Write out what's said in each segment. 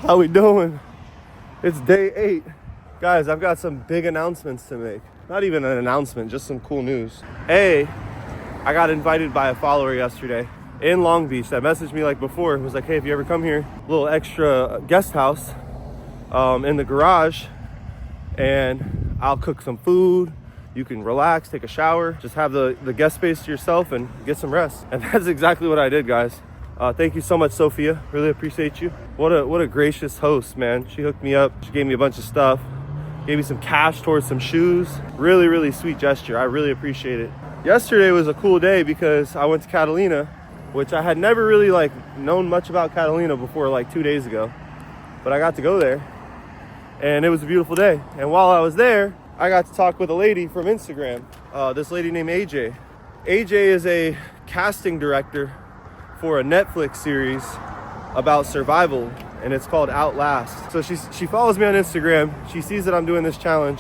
How we doing? It's day 8. Guys, I've got some big announcements to make. Not even an announcement, just some cool news. I got invited by a follower yesterday in Long Beach that messaged me like before. It was like, hey, if you ever come here, a little extra guest house in the garage, and I'll cook some food. You can relax, take a shower, just have the guest space to yourself and get some rest. And that's exactly what I did, guys. Thank you so much, Sophia. Really appreciate you. What a gracious host, man. She hooked me up. She gave me a bunch of stuff. Gave me some cash towards some shoes. Really, really sweet gesture. I really appreciate it. Yesterday was a cool day because I went to Catalina, which I had never really known much about Catalina before 2 days ago. But I got to go there and it was a beautiful day. And while I was there, I got to talk with a lady from Instagram. This lady named AJ. AJ is a casting director for a Netflix series about survival, and it's called Outlast. So she follows me on Instagram. She sees that I'm doing this challenge,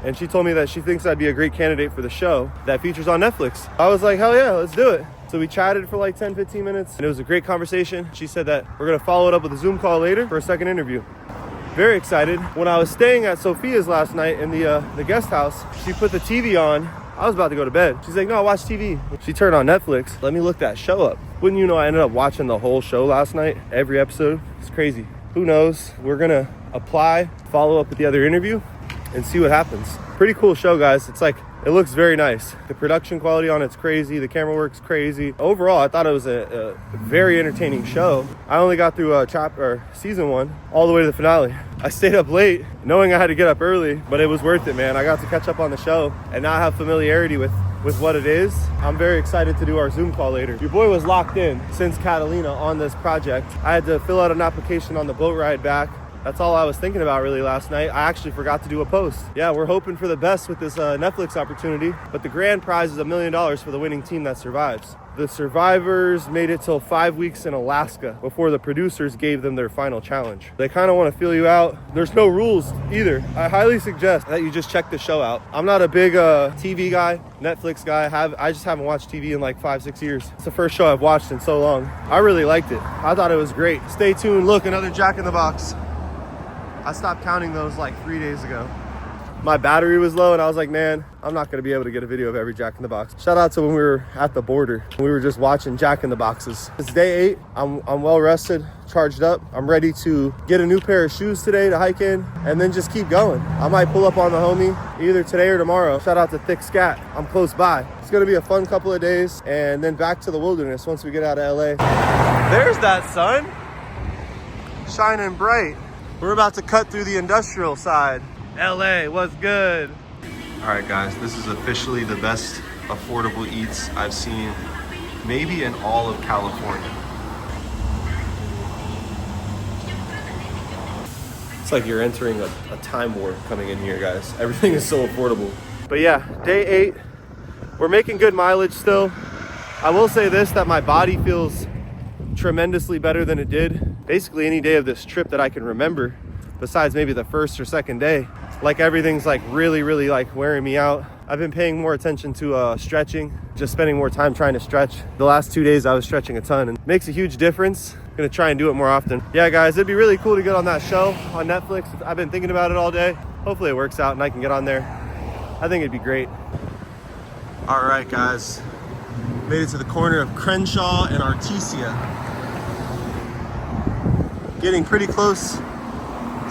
and she told me that she thinks I'd be a great candidate for the show that features on Netflix. I was like, hell yeah, let's do it. So we chatted for 10-15 minutes, and it was a great conversation. She said that we're gonna follow it up with a Zoom call later for a second interview. Very excited. When I was staying at Sophia's last night in the guest house, she put the TV on. I was about to go to bed. She's like, no, watch TV. She turned on Netflix. Let me look that show up. Wouldn't you know, I ended up watching the whole show last night, every episode. It's crazy. Who knows? We're gonna apply, follow up with the other interview, and see what happens. Pretty cool show, guys. It looks very nice. The production quality on it's crazy. The camera work's crazy. Overall, I thought it was a very entertaining show. I only got through season 1 all the way to the finale. I stayed up late knowing I had to get up early, but it was worth it, man. I got to catch up on the show and now have familiarity with what it is. I'm very excited to do our Zoom call later. Your boy was locked in since Catalina on this project. I had to fill out an application on the boat ride back. That's all I was thinking about really last night. I actually forgot to do a post. Yeah, we're hoping for the best with this Netflix opportunity, but the grand prize is $1 million for the winning team that survives. The survivors made it till 5 weeks in Alaska before the producers gave them their final challenge. They kind of want to feel you out. There's no rules either. I highly suggest that you just check the show out. I'm not a big TV guy, Netflix guy. I just haven't watched TV in 5-6 years. It's the first show I've watched in so long. I really liked it. I thought it was great. Stay tuned. Look, another Jack in the Box. I stopped counting those 3 days ago. My battery was low and I was like, man, I'm not gonna be able to get a video of every Jack in the Box. Shout out to when we were at the border. We were just watching Jack in the Boxes. It's day 8. I'm well rested, charged up. I'm ready to get a new pair of shoes today to hike in and then just keep going. I might pull up on the homie either today or tomorrow. Shout out to Thick Scat. I'm close by. It's gonna be a fun couple of days and then back to the wilderness once we get out of LA. There's that sun, shining bright. We're about to cut through the industrial side. LA, what's good? All right, guys, this is officially the best affordable eats I've seen maybe in all of California. It's like you're entering a time warp coming in here, guys. Everything is so affordable. But yeah, day 8. We're making good mileage still. I will say this, that my body feels tremendously better than it did basically any day of this trip that I can remember, besides maybe the first or second day. Everything's really wearing me out. I've been paying more attention to stretching, just spending more time trying to stretch. The last 2 days I was stretching a ton and it makes a huge difference. I'm gonna try and do it more often. Yeah, guys, it'd be really cool to get on that show on Netflix. I've been thinking about it all day. Hopefully it works out and I can get on there. I think it'd be great. All right, guys, made it to the corner of Crenshaw and Artesia. Getting pretty close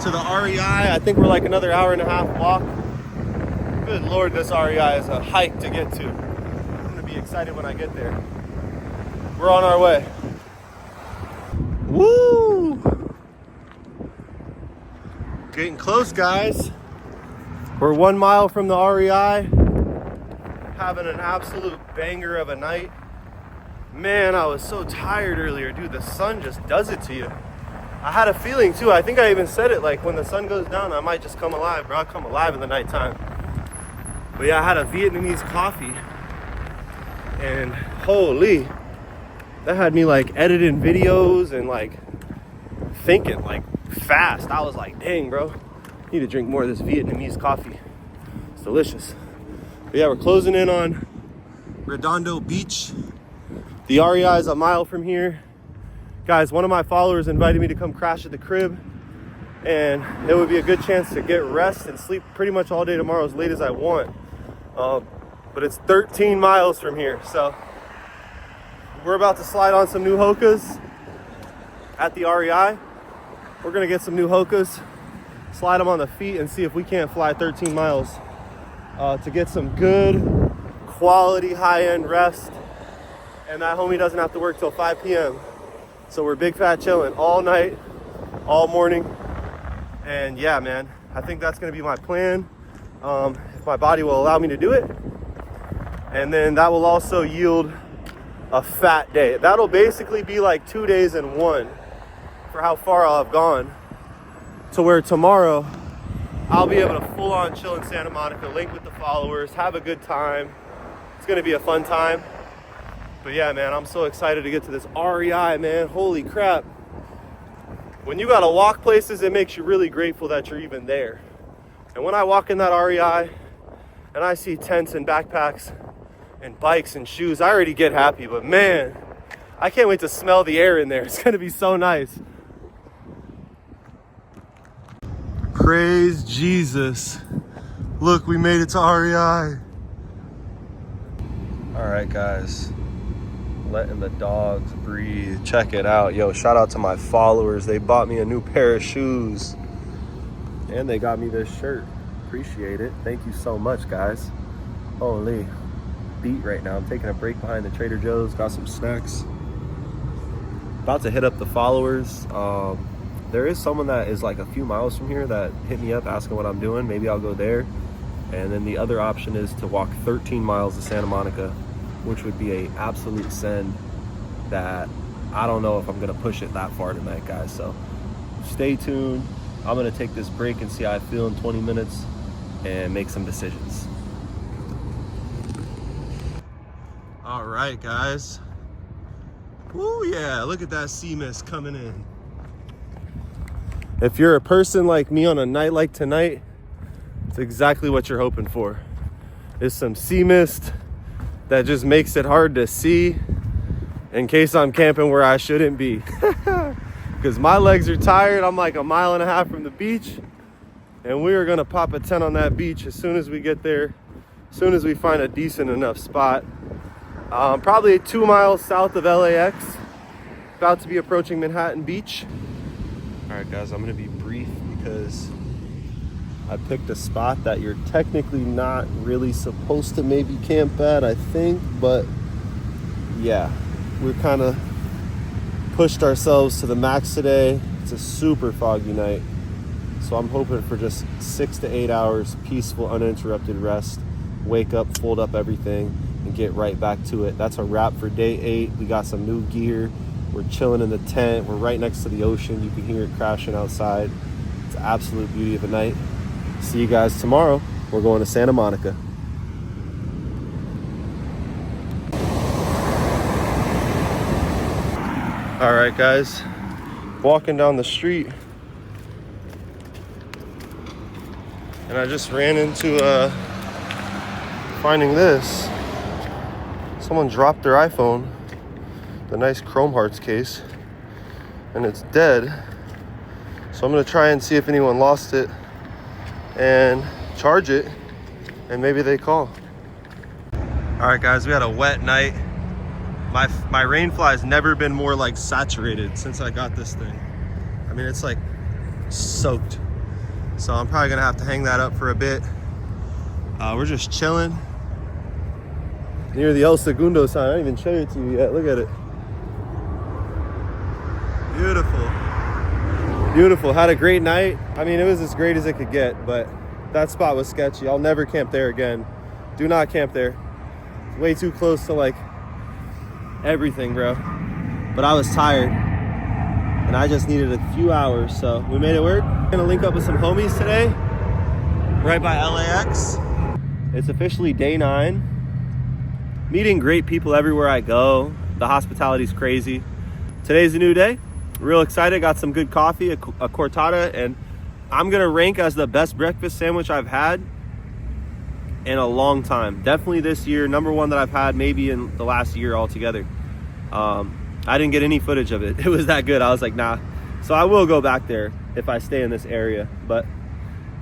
to the REI. I think we're another hour and a half walk. Good Lord, this REI is a hike to get to. I'm gonna be excited when I get there. We're on our way. Woo! Getting close, guys. We're 1 mile from the REI. Having an absolute banger of a night. Man, I was so tired earlier, dude. The sun just does it to you. I had a feeling too. I think I even said it, when the sun goes down, I might just come alive, bro. I'll come alive in the nighttime. But yeah, I had a Vietnamese coffee and holy, that had me editing videos and thinking fast. I was like, dang, bro, I need to drink more of this Vietnamese coffee. It's delicious. But yeah, we're closing in on Redondo Beach. The REI is a mile from here. Guys, one of my followers invited me to come crash at the crib and it would be a good chance to get rest and sleep pretty much all day tomorrow as late as I want. But it's 13 miles from here, so we're about to slide on some new Hokas at the REI. We're gonna get some new Hokas, slide them on the feet, and see if we can't fly 13 miles to get some good quality high-end rest. And that homie doesn't have to work till 5 p.m. So we're big fat chilling all night, all morning. And yeah, man, I think that's gonna be my plan. If my body will allow me to do it. And then that will also yield a fat day. That'll basically be like 2 days in one for how far I'll have gone. To where tomorrow, I'll be able to full on chill in Santa Monica, link with the followers, have a good time. It's gonna be a fun time. But yeah, man, I'm so excited to get to this REI, man. Holy crap. When you gotta walk places, it makes you really grateful that you're even there. And when I walk in that REI and I see tents and backpacks and bikes and shoes, I already get happy. But man, I can't wait to smell the air in there. It's gonna be so nice. Praise Jesus. Look, we made it to REI. All right, guys. Letting the dogs breathe. Check it out. Yo, shout out to my followers. They bought me a new pair of shoes. And they got me this shirt. Appreciate it. Thank you so much, guys. Holy. Beat right now. I'm taking a break behind the Trader Joe's. Got some snacks. About to hit up the followers. There is someone that is like a few miles from here that hit me up asking what I'm doing. Maybe I'll go there. And then the other option is to walk 13 miles to Santa Monica, which would be a absolute send that I don't know if I'm gonna push it that far tonight, guys. So stay tuned. I'm gonna take this break and see how I feel in 20 minutes and make some decisions. All right, guys. Ooh, yeah, look at that sea mist coming in. If you're a person like me on a night like tonight, it's exactly what you're hoping for. It's some sea mist that just makes it hard to see in case I'm camping where I shouldn't be. Because my legs are tired. I'm like 1.5 miles from the beach, and we are gonna pop a tent on that beach as soon as we get there, as soon as we find a decent enough spot. Probably 2 miles south of LAX, about to be approaching Manhattan Beach. All right, guys, I'm gonna be brief because I picked a spot that you're technically not really supposed to maybe camp at, I think, but yeah, we're kind of pushed ourselves to the max today. It's a super foggy night, so I'm hoping for just 6 to 8 hours peaceful, uninterrupted rest, wake up, fold up everything, and get right back to it. That's a wrap for day 8. We got some new gear. We're chilling in the tent. We're right next to the ocean. You can hear it crashing outside. It's an absolute beauty of a night. See you guys tomorrow. We're going to Santa Monica. All right, guys. Walking down the street, and I just ran into finding this. Someone dropped their iPhone, the nice Chrome Hearts case, and it's dead. So I'm gonna try and see if anyone lost it and charge it, and maybe they call. All right, guys, we had a wet night. My rainfly has never been more like saturated since I got this thing. I mean, it's like soaked. So I'm probably gonna have to hang that up for a bit. We're just chilling near the El Segundo sign. I didn't even show it to you yet. Look at it. Beautiful. Beautiful. Had a great night. I mean, it was as great as it could get, but that spot was sketchy. I'll never camp there again. Do not camp there. It's way too close to like everything, bro. But I was tired and I just needed a few hours, so we made it work. Gonna link up with some homies today right by LAX. It's officially day 9. Meeting great people everywhere I go. The hospitality's crazy. Today's a new day. Real excited. Got some good coffee, a cortada, and I'm gonna rank as the best breakfast sandwich I've had in a long time. Definitely this year, number 1 that I've had maybe in the last year altogether. I didn't get any footage of it. It was that good. I was like, nah. So I will go back there if I stay in this area. But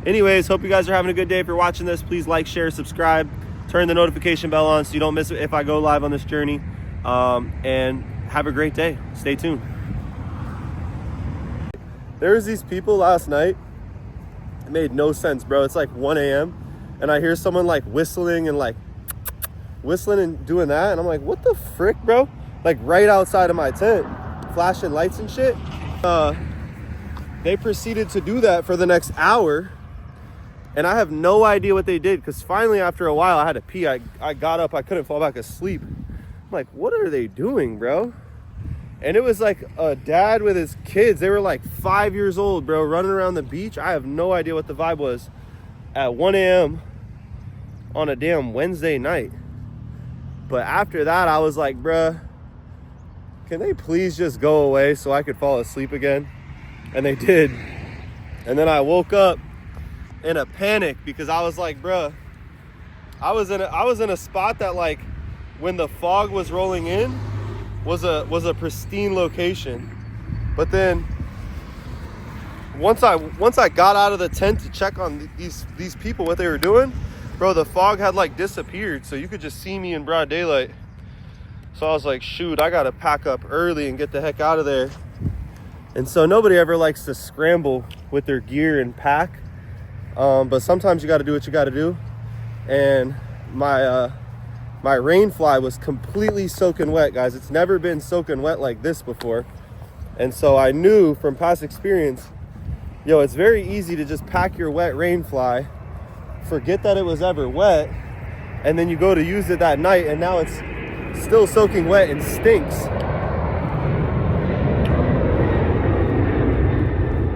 anyways, hope you guys are having a good day. If you're watching this, please like, share, subscribe, turn the notification bell on so you don't miss it if I go live on this journey. And have a great day. Stay tuned. There was these people last night. It made no sense, bro. It's like 1 a.m. and I hear someone like whistling and doing that, and I'm like, what the frick, bro? Like right outside of my tent, flashing lights and shit. They proceeded to do that for the next hour, and I have no idea what they did, because finally after a while I had to pee. I got up, I couldn't fall back asleep. I'm like, what are they doing, bro? And it was like a dad with his kids. They were like 5 years old, bro, running around the beach. I have no idea what the vibe was at 1 a.m. on a damn Wednesday night. But after that, I was like, bruh, can they please just go away so I could fall asleep again? And they did. And then I woke up in a panic because I was like, bruh, I was in a spot that, like, when the fog was rolling in, was a pristine location. But then once I got out of the tent to check on these people, what they were doing, bro, the fog had like disappeared, so you could just see me in broad daylight. So I was like, shoot, I gotta pack up early and get the heck out of there. And so nobody ever likes to scramble with their gear and pack, but sometimes you gotta do what you gotta do. And my rain fly was completely soaking wet, guys. It's never been soaking wet like this before. And so I knew from past experience, yo, it's very easy to just pack your wet rain fly, forget that it was ever wet, and then you go to use it that night and now it's still soaking wet and stinks.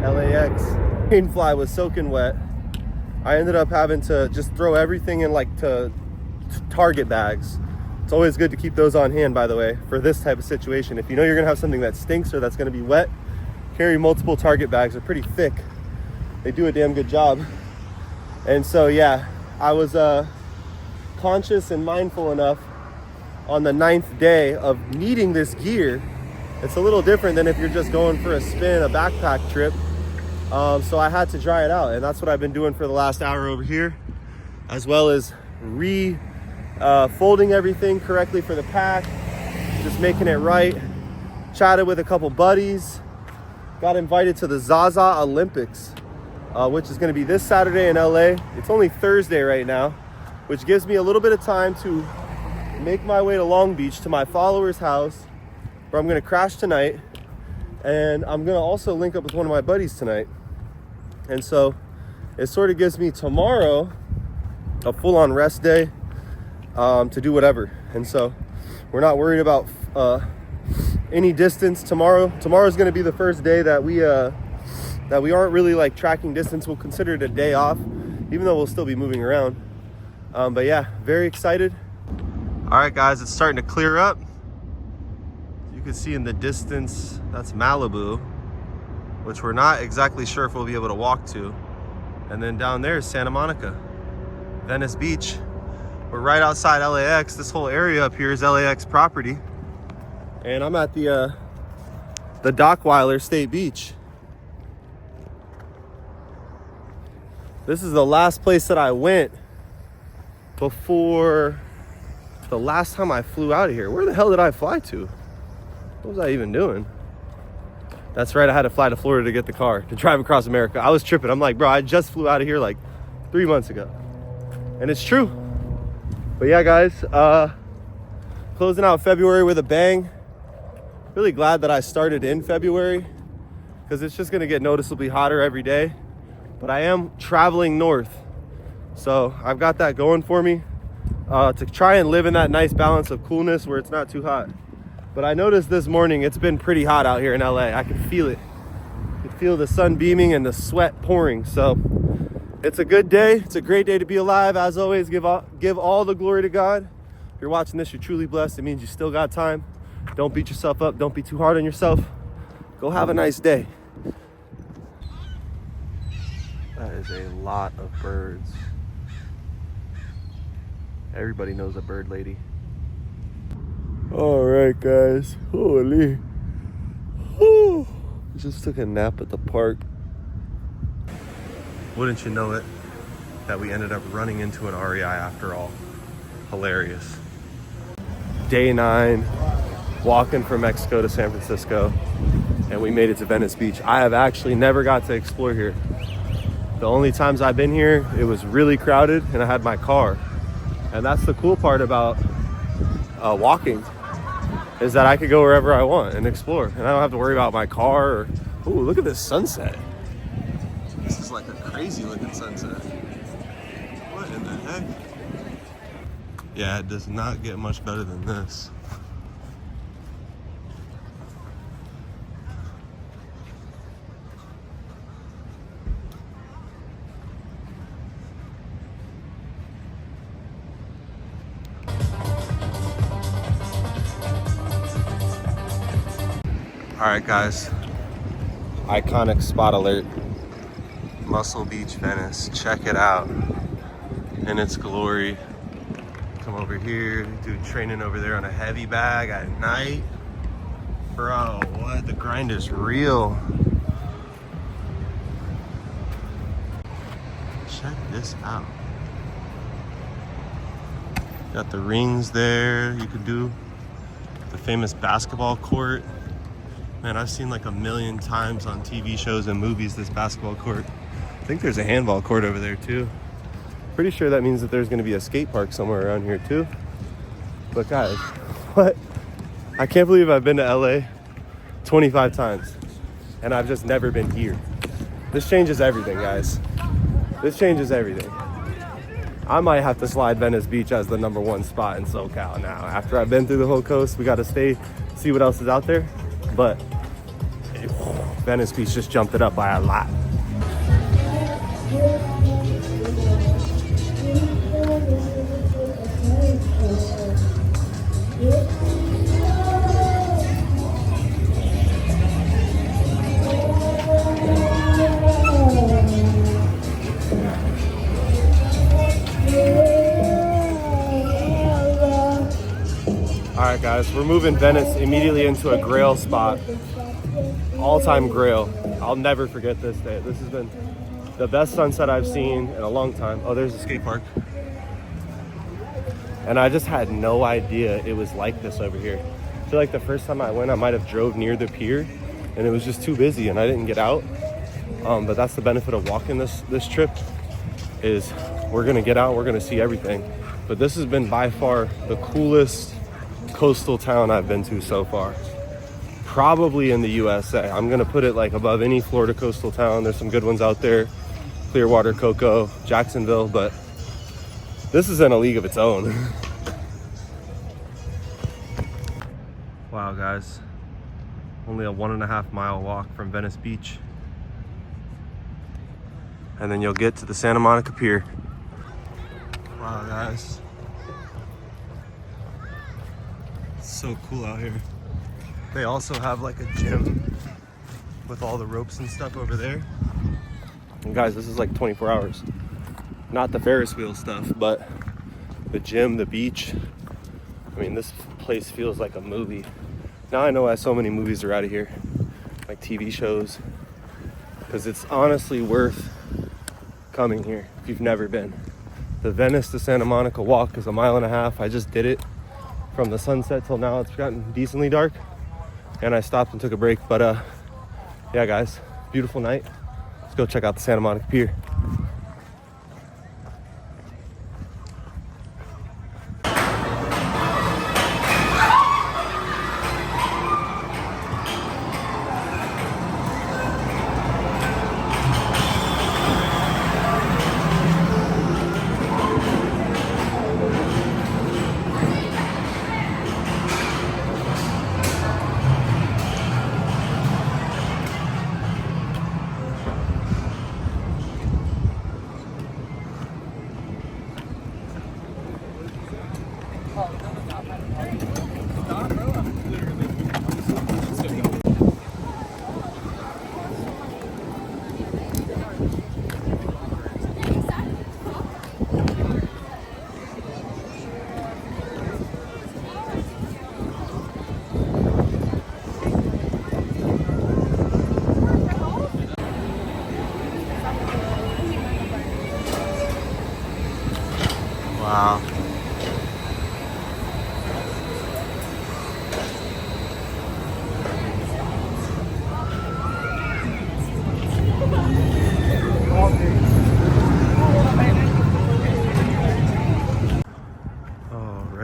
LAX. Rain fly was soaking wet. I ended up having to just throw everything in like to Target bags. It's always good to keep those on hand, by the way, for this type of situation. If you know you're gonna have something that stinks or that's gonna be wet, carry multiple Target bags. They're pretty thick. They do a damn good job. And so yeah, I was conscious and mindful enough on the 9th day of needing this gear. It's a little different than if you're just going for a spin, a backpack trip. So I had to dry it out, and that's what I've been doing for the last hour over here, as well as folding everything correctly for the pack, just making it right. Chatted with a couple buddies, got invited to the Zaza Olympics, which is going to be this Saturday in LA. It's only Thursday right now, which gives me a little bit of time to make my way to Long Beach to my follower's house, where I'm going to crash tonight, and I'm going to also link up with one of my buddies tonight. And so it sort of gives me tomorrow a full-on rest day to do whatever. And so we're not worried about any distance tomorrow. Tomorrow's going to be the first day that we aren't really like tracking distance. We'll consider it a day off, even though we'll still be moving around. But yeah, very excited. All right, guys, it's starting to clear up. You can see in the distance, that's Malibu, which we're not exactly sure if we'll be able to walk to. And then down there is Santa Monica, Venice Beach. We're right outside LAX. This whole area up here is LAX property. And I'm at the Dockweiler State Beach. This is the last place that I went before the last time I flew out of here. Where the hell did I fly to? What was I even doing? That's right, I had to fly to Florida to get the car, to drive across America. I was tripping. I'm like, bro, I just flew out of here like 3 months ago. And it's true. But yeah, guys, closing out February with a bang. Really glad that I started in February, because it's just gonna get noticeably hotter every day. But I am traveling north, so I've got that going for me, to try and live in that nice balance of coolness where it's not too hot. But I noticed this morning it's been pretty hot out here in LA. I can feel it. I can feel the sun beaming and the sweat pouring. So it's a good day. It's a great day to be alive. As always, give all the glory to God. If you're watching this, you're truly blessed. It means you still got time. Don't beat yourself up. Don't be too hard on yourself. Go have a nice day. That is a lot of birds. Everybody knows a bird lady. All right, guys. Holy. Whew. Just took a nap at the park. Wouldn't you know it, that we ended up running into an REI after all. Hilarious. Day 9, walking from Mexico to San Francisco, and we made it to Venice Beach. I have actually never got to explore here. The only times I've been here, it was really crowded and I had my car. And that's the cool part about walking, is that I could go wherever I want and explore. And I don't have to worry about my car or, ooh, look at this sunset. This is like a crazy looking sunset. What in the heck? Yeah, it does not get much better than this. All right, guys, iconic spot alert. Muscle Beach, Venice. Check it out in its glory. Come over here, do training over there on a heavy bag at night. Bro, what? The grind is real. Check this out. Got the rings there. You could do the famous basketball court. Man, I've seen like a million times on TV shows and movies this basketball court. I think there's a handball court over there too. Pretty sure that means that there's gonna be a skate park somewhere around here too. But guys, what? I can't believe I've been to LA 25 times and I've just never been here. This changes everything, guys. This changes everything. I might have to slide Venice Beach as the #1 spot in SoCal now. After I've been through the whole coast, we gotta stay, see what else is out there. But Venice Beach just jumped it up by a lot. All right, guys, we're moving Venice immediately into a Grail spot. All-time Grail. I'll never forget this day. This has been the best sunset I've seen in a long time. Oh, there's a skate park. And I just had no idea it was like this over here. I feel like the first time I went, I might have drove near the pier and it was just too busy and I didn't get out. But that's the benefit of walking this trip, is we're gonna get out, we're gonna see everything. But this has been by far the coolest coastal town I've been to so far. Probably in the USA. I'm gonna put it like above any Florida coastal town. There's some good ones out there. Clearwater, Cocoa, Jacksonville, but this is in a league of its own. Wow, guys. Only a 1.5 mile walk from Venice Beach. And then you'll get to the Santa Monica Pier. Wow, guys. It's so cool out here. They also have like a gym with all the ropes and stuff over there. And guys, this is like 24 hours. Not the Ferris wheel stuff, but the gym, the beach. I mean, this place feels like a movie. Now I know why so many movies are out of here, like TV shows, because it's honestly worth coming here if you've never been. The Venice to Santa Monica walk is 1.5 miles. I just did it from the sunset till now. It's gotten decently dark. And I stopped and took a break, but yeah, guys, beautiful night. Let's go check out the Santa Monica Pier.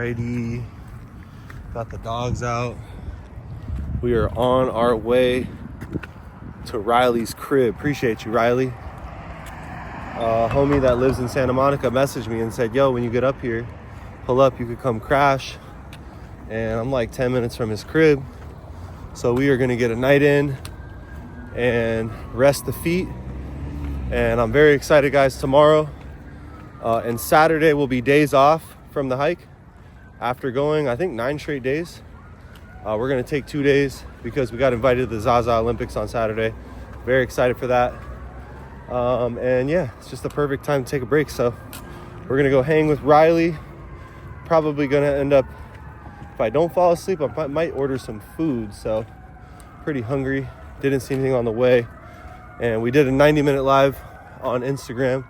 Alrighty, got the dogs out. We are on our way to Riley's crib. Appreciate you, Riley. Homie that lives in Santa Monica messaged me and said, yo, when you get up here, pull up, you could come crash. And I'm like 10 minutes from his crib. So we are gonna get a night in and rest the feet. And I'm very excited, guys. Tomorrow and Saturday will be days off from the hike. After going, I think 9 straight days. We're gonna take 2 days because we got invited to the Zaza Olympics on Saturday. Very excited for that. And yeah, it's just the perfect time to take a break. So we're gonna go hang with Riley. Probably gonna end up, if I don't fall asleep, I might order some food. So pretty hungry. Didn't see anything on the way. And we did a 90-minute live on Instagram.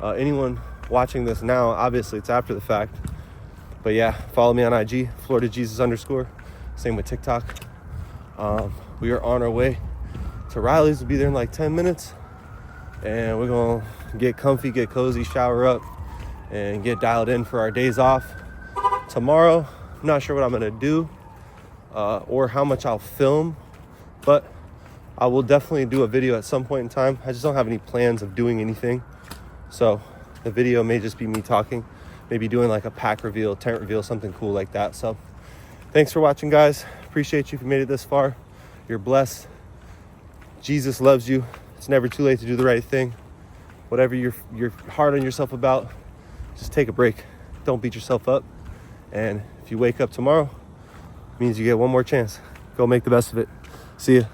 Anyone watching this now, obviously it's after the fact. But yeah, follow me on IG, FloridaJesus_. Same with TikTok. We are on our way to Riley's. We'll be there in like 10 minutes. And we're gonna get comfy, get cozy, shower up, and get dialed in for our days off. Tomorrow, I'm not sure what I'm gonna do or how much I'll film, but I will definitely do a video at some point in time. I just don't have any plans of doing anything. So the video may just be me talking, maybe doing like a pack reveal, tent reveal, something cool like that. So thanks for watching, guys. Appreciate you if you made it this far. You're blessed. Jesus loves you. It's never too late to do the right thing. Whatever you're hard on yourself about, just take a break. Don't beat yourself up. And if you wake up tomorrow, it means you get one more chance. Go make the best of it. See ya.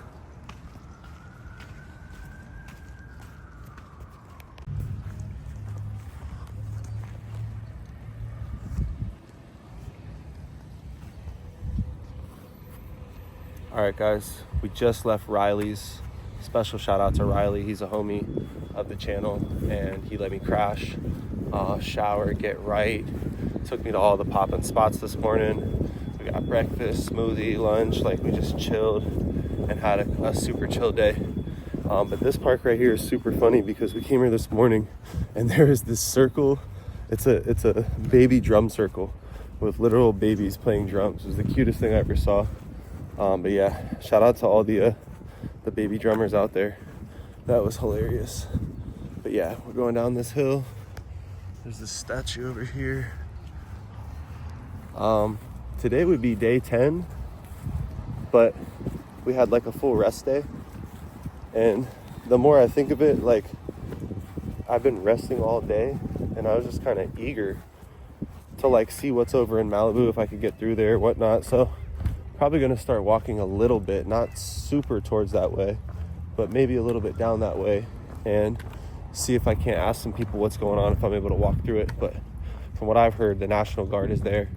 All right, guys, we just left Riley's. Special shout out to Riley. He's a homie of the channel, and he let me crash, shower, get right. Took me to all the poppin' spots this morning. We got breakfast, smoothie, lunch. Like, we just chilled and had a super chill day. But this park right here is super funny because we came here this morning, and there is this circle. It's a baby drum circle with literal babies playing drums. It was the cutest thing I ever saw. But yeah, shout out to all the baby drummers out there. That was hilarious. But yeah, we're going down this hill. There's this statue over here. Today would be day 10, but we had like a full rest day. And the more I think of it, like, I've been resting all day, and I was just kind of eager to like see what's over in Malibu, if I could get through there or whatnot. So probably going to start walking a little bit, not super towards that way, but maybe a little bit down that way, and see if I can't ask some people what's going on, if I'm able to walk through it. But from what I've heard, the National Guard is there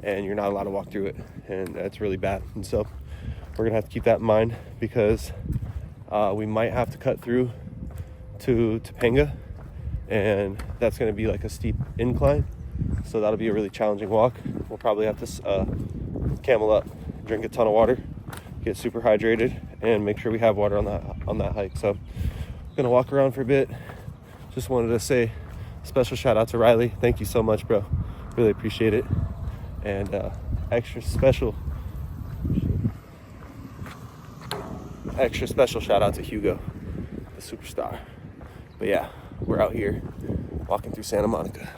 and you're not allowed to walk through it, and that's really bad. And so we're gonna have to keep that in mind, because we might have to cut through to Topanga, and that's gonna be like a steep incline, so that'll be a really challenging walk. We'll probably have to camel up, drink a ton of water, get super hydrated, and make sure we have water on that hike. So I'm gonna walk around for a bit. Just wanted to say special shout out to Riley. Thank you so much, bro. Really appreciate it. And extra special shout out to Hugo, the superstar. But yeah, we're out here walking through Santa Monica.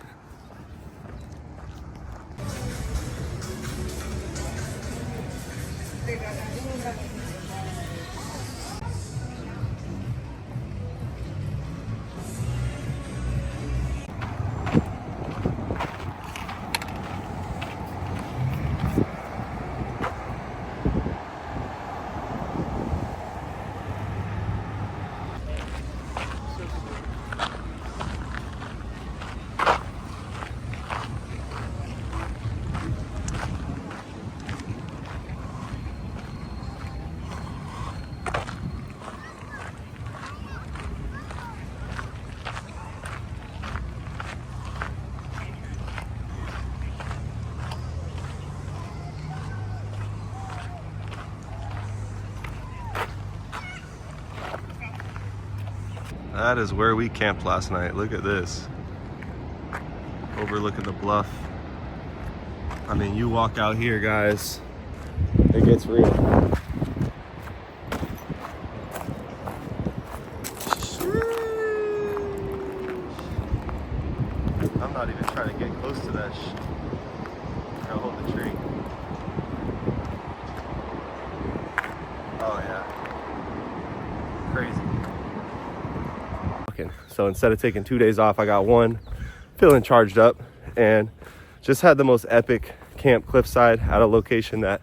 That is where we camped last night. Look at this. Overlooking the bluff. I mean, you walk out here, guys, it gets real. I'm not even trying to get close to that shit. I'll hold the tree. Oh yeah. Crazy. Okay, so instead of taking 2 days off, I got one, feeling charged up, and just had the most epic camp cliffside at a location that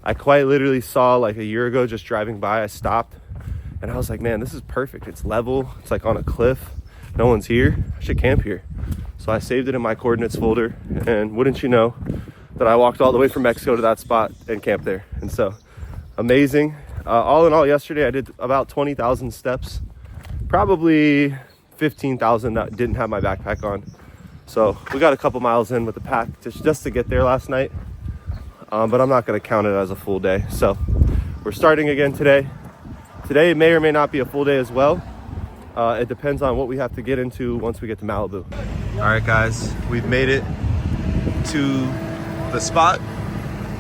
I quite literally saw like a year ago just driving by. I stopped and I was like, man, this is perfect. It's level, it's like on a cliff, no one's here, I should camp here. So I saved it in my coordinates folder, and wouldn't you know that I walked all the way from Mexico to that spot and camped there. And so amazing. All in all, yesterday I did about 20,000 steps, probably 15,000 that didn't have my backpack on. So we got a couple miles in with the pack just to get there last night, but I'm not going to count it as a full day. So we're starting again today. Today may or may not be a full day as well. It depends on what we have to get into once we get to Malibu. All right, guys, we've made it to the spot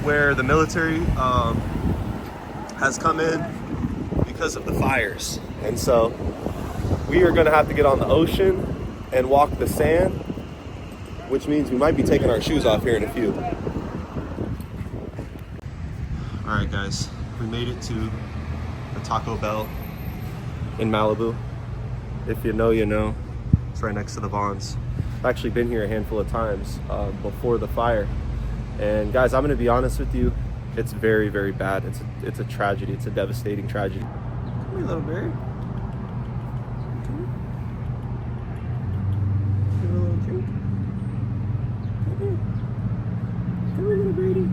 where the military has come in because of the fires. And so we are going to have to get on the ocean and walk the sand, which means we might be taking our shoes off here in a few. All right, guys, we made it to the Taco Bell in Malibu. If you know, you know. It's right next to the Vons. I've actually been here a handful of times before the fire. And guys, I'm gonna be honest with you, it's very, very bad. It's a tragedy. It's a devastating tragedy. Come here, little bird. Give her a little treat. Come here, little birdie.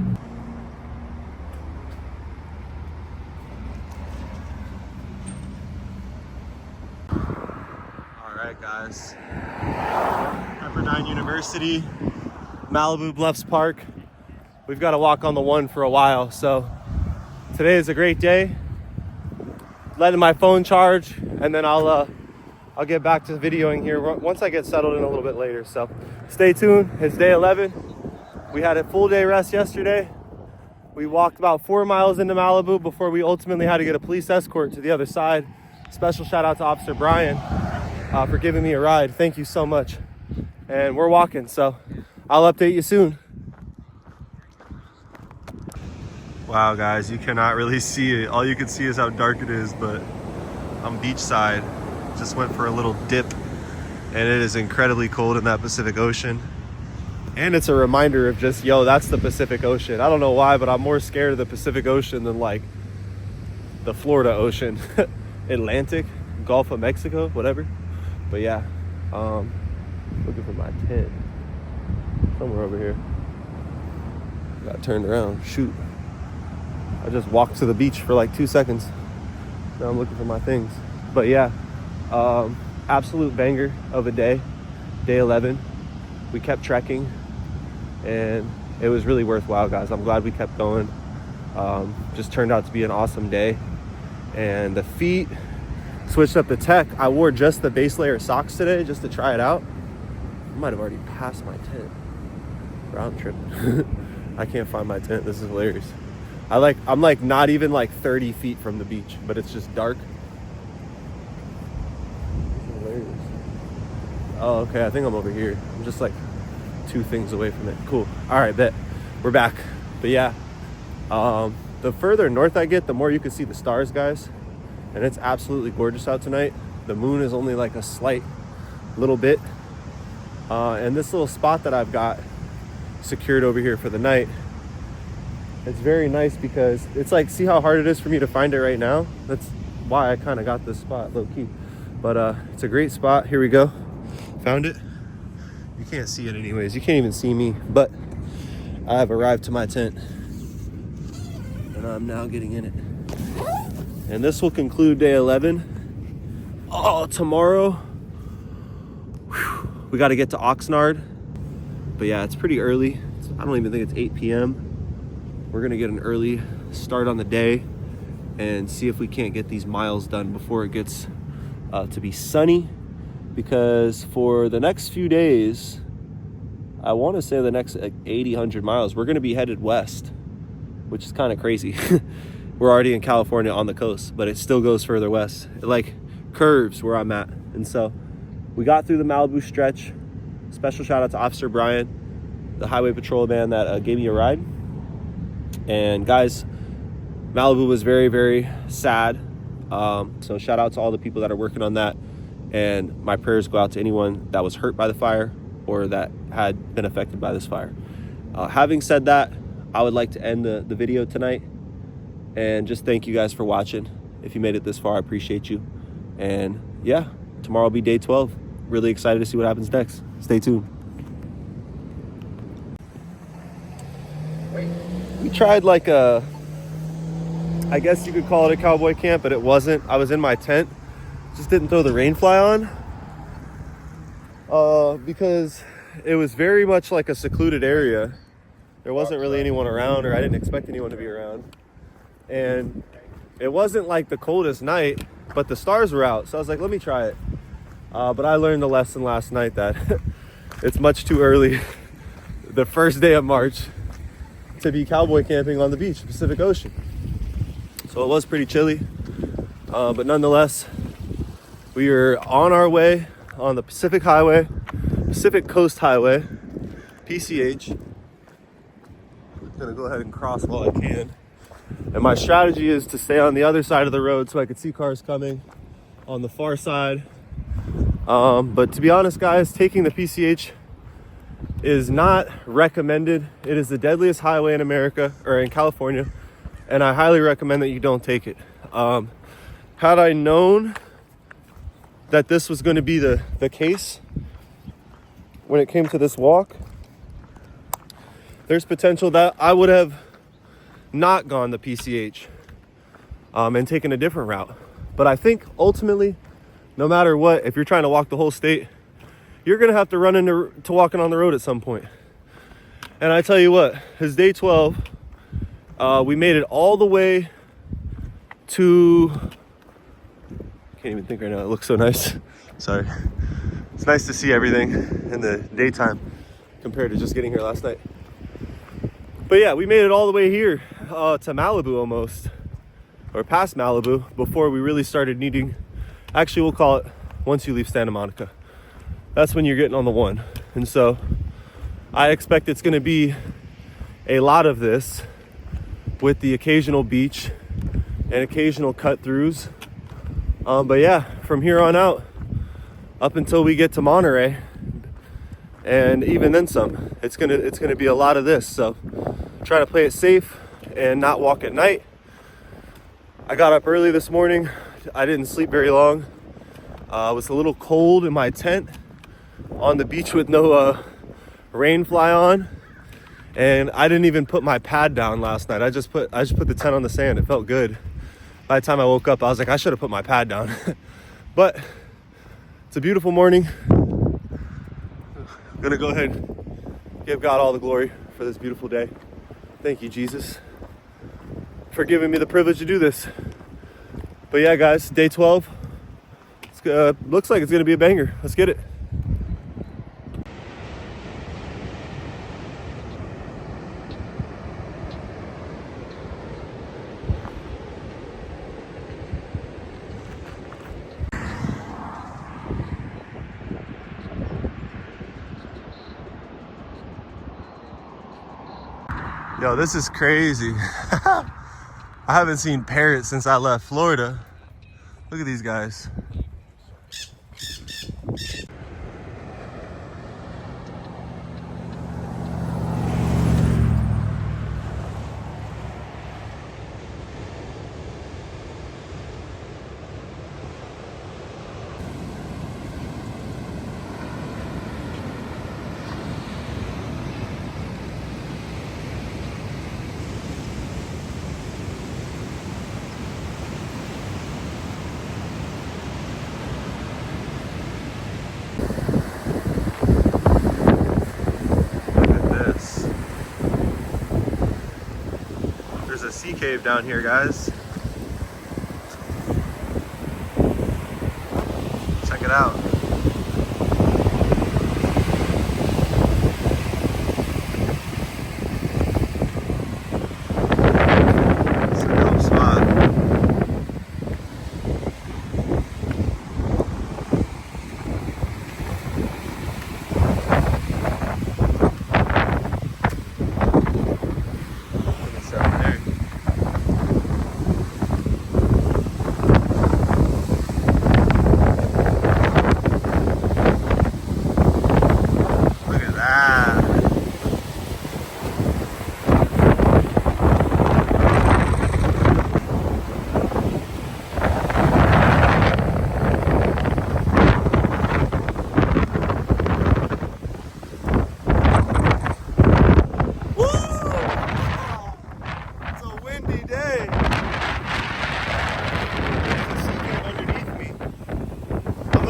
All right, guys. Pepperdine University, Malibu Bluffs Park. We've got to walk on the one for a while, so today is a great day. Letting my phone charge, and then I'll get back to videoing here once I get settled in a little bit later. So stay tuned. It's day 11. We had a full day rest yesterday. We walked about 4 miles into Malibu before we ultimately had to get a police escort to the other side. Special shout out to Officer Brian for giving me a ride. Thank you so much. And we're walking, so I'll update you soon. Wow, guys, you cannot really see it. All you can see is how dark it is, but I'm beachside. Just went for a little dip, and it is incredibly cold in that Pacific Ocean. And it's a reminder of just, yo, that's the Pacific Ocean. I don't know why, but I'm more scared of the Pacific Ocean than like the Florida Ocean. Atlantic, Gulf of Mexico, whatever. But yeah, looking for my tent. Somewhere over here. Got turned around, shoot. I just walked to the beach for like 2 seconds. Now I'm looking for my things. But yeah, absolute banger of a day. Day 11. We kept trekking, and it was really worthwhile, guys. I'm glad we kept going. Just turned out to be an awesome day. And the feet, switched up the tech. I wore just the base layer socks today just to try it out. I might have already passed my tent. Round trip. I can't find my tent. This is hilarious. I'm like not even like 30 feet from the beach, but it's just dark. This is hilarious. Oh, okay. I think I'm over here. I'm just like 2 things away from it. Cool. All right, bet. We're back. But yeah, the further north I get, the more you can see the stars, guys. And it's absolutely gorgeous out tonight. The moon is only like a slight little bit. And this little spot that I've got secured over here for the night, it's very nice because it's like, see how hard it is for me to find it right now? That's why I kind of got this spot low key. But it's a great spot. Here we go. Found it. You can't see it anyways. You can't even see me, but I have arrived to my tent and I'm now getting in it. And this will conclude day 11. Oh, tomorrow, whew, we got to get to Oxnard. But yeah, it's pretty early. I don't even think it's 8 p.m. We're going to get an early start on the day and see if we can't get these miles done before it gets to be sunny. Because for the next few days, I want to say the next like 80, 100 miles, we're going to be headed west, which is kind of crazy. We're already in California on the coast, but it still goes further west. It like curves where I'm at. And so we got through the Malibu stretch. Special shout out to Officer Brian, the highway patrol man that gave me a ride. And guys, Malibu was very, very sad. So shout out to all the people that are working on that. And my prayers go out to anyone that was hurt by the fire or that had been affected by this fire. Having said that, I would like to end the video tonight and just thank you guys for watching. If you made it this far, I appreciate you. And yeah, tomorrow will be day 12. Really excited to see what happens next. Stay tuned. We tried like I guess you could call it a cowboy camp, but it wasn't. I was in my tent. Just didn't throw the rain fly on because it was very much like a secluded area. There wasn't really anyone around, or I didn't expect anyone to be around. And it wasn't like the coldest night, but the stars were out. So I was like, let me try it. But I learned the lesson last night that it's much too early, the first day of March, to be cowboy camping on the beach, Pacific Ocean. So it was pretty chilly, but nonetheless, we are on our way on the Pacific Highway, Pacific Coast Highway, PCH. I'm gonna go ahead and cross while I can. And my strategy is to stay on the other side of the road so I could see cars coming on the far side. But to be honest, guys, taking the PCH is not recommended. It is the deadliest highway in America, or in California, and I highly recommend that you don't take it. Had I known that this was going to be the case when it came to this walk, there's potential that I would have not gone the PCH and taken a different route. But I think ultimately, no matter what, if you're trying to walk the whole state, you're gonna have to run into walking on the road at some point. And I tell you what, it's day 12. We made it all the way to, can't even think right now, it looks so nice. Sorry. It's nice to see everything in the daytime compared to just getting here last night. But yeah, we made it all the way here to Malibu almost, or past Malibu, before we really started needing, actually we'll call it once you leave Santa Monica. That's when you're getting on the one. And so I expect it's gonna be a lot of this with the occasional beach and occasional cut throughs. But yeah, from here on out, up until we get to Monterey, and even then some, it's gonna be a lot of this. So try to play it safe and not walk at night. I got up early this morning. I didn't sleep very long. I was a little cold in my tent on the beach with no rain fly on, and I didn't even put my pad down last night. I just put the tent on the sand. It felt good. By the time I woke up, I was like, I should have put my pad down. But it's a beautiful morning. I'm gonna go ahead and give God all the glory for this beautiful day. Thank you, Jesus, for giving me the privilege to do this. But yeah, guys, day 12. Looks like it's gonna be a banger. Let's get it. Yo, this is crazy. I haven't seen parrots since I left Florida. Look at these guys. There's a sea cave down here, guys. Check it out.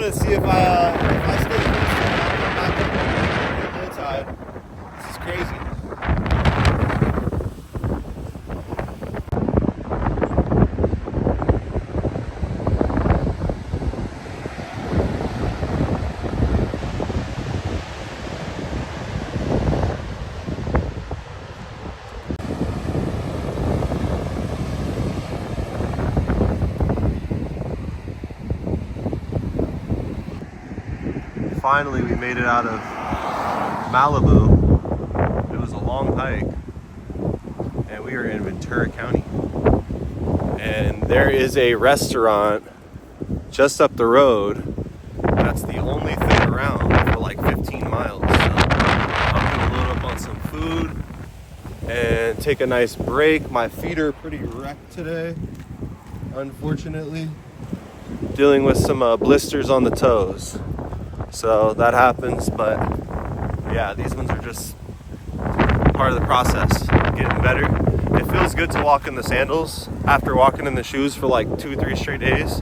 gonna see if I stay close, I'll come back up and low tide. This is crazy. Finally, we made it out of Malibu. It was a long hike, and we are in Ventura County. And there is a restaurant just up the road. That's the only thing around for like 15 miles. So I'm gonna load up on some food and take a nice break. My feet are pretty wrecked today, unfortunately. Dealing with some blisters on the toes. So that happens, but yeah, these ones are just part of the process, getting better. It feels good to walk in the sandals after walking in the shoes for like 2-3 straight days.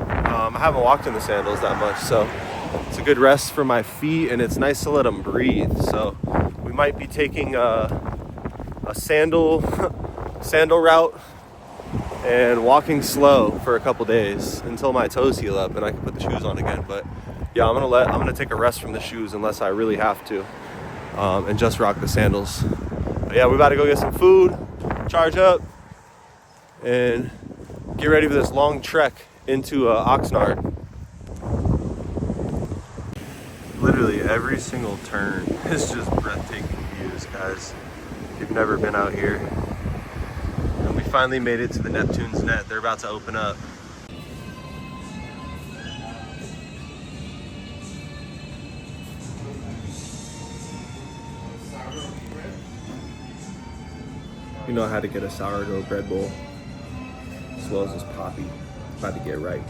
I haven't walked in the sandals that much, so it's a good rest for my feet, and it's nice to let them breathe. So we might be taking a sandal route and walking slow for a couple days until my toes heal up and I can put the shoes on again. But yeah, I'm gonna take a rest from the shoes unless I really have to, and just rock the sandals. But yeah, we about to go get some food, charge up, and get ready for this long trek into Oxnard. Literally every single turn is just breathtaking views, guys. If you've never been out here. And we finally made it to the Neptune's Net. They're about to open up. You know how to get a sourdough bread bowl, as well as this poppy. About to get right.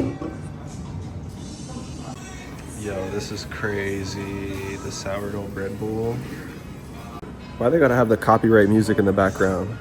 Yo, this is crazy. The sourdough bread bowl. Why they gotta have the copyright music in the background?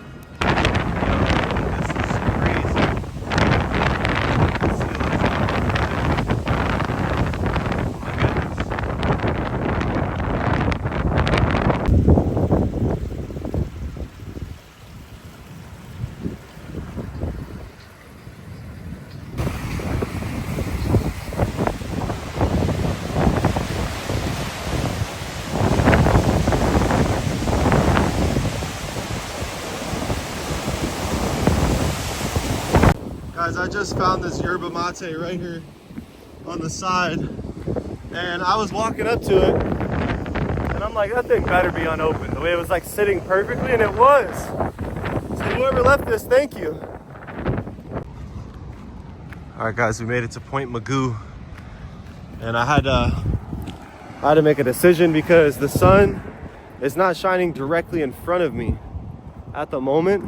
Guys, I just found this yerba mate right here on the side, and I was walking up to it, and I'm like, that thing better be unopened. The way it was like sitting perfectly, and it was. So whoever left this, thank you. All right, guys, we made it to Point Mugu, and I had to make a decision because the sun is not shining directly in front of me at the moment.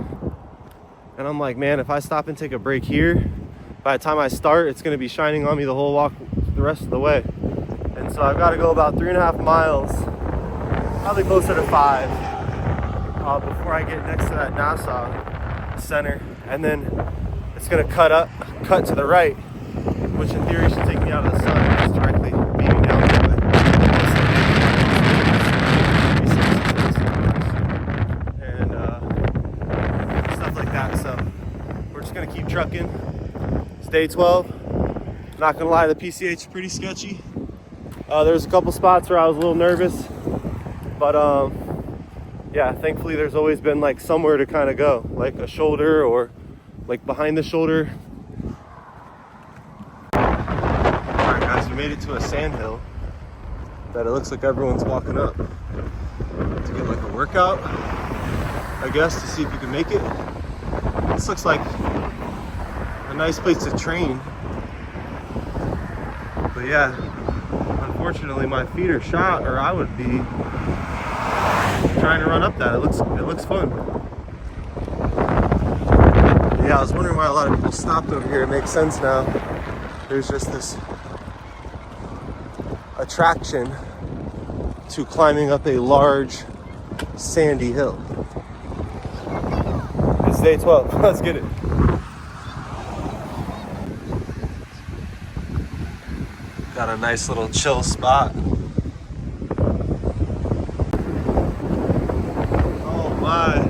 And I'm like, man, if I stop and take a break here, by the time I start, it's gonna be shining on me the whole walk the rest of the way. And so I've gotta go about 3.5 miles, probably closer to 5, before I get next to that Nassau Center. And then it's gonna cut to the right, which in theory should take me out of the sun. It's directly beaming down that way. So we're just gonna keep trucking. It's day 12. Not gonna lie, the PCH is pretty sketchy. There's a couple spots where I was a little nervous, but yeah, thankfully there's always been like somewhere to kind of go, like a shoulder or like behind the shoulder. All right, guys, we made it to a sand hill that it looks like everyone's walking up to get like a workout, I guess, to see if you can make it. This looks like a nice place to train. But yeah, unfortunately my feet are shot, or I would be trying to run up that. It looks fun. Yeah, I was wondering why a lot of people stopped over here. It makes sense now. There's just this attraction to climbing up a large sandy hill. It's day 12. Let's get it. Got a nice little chill spot. Oh my.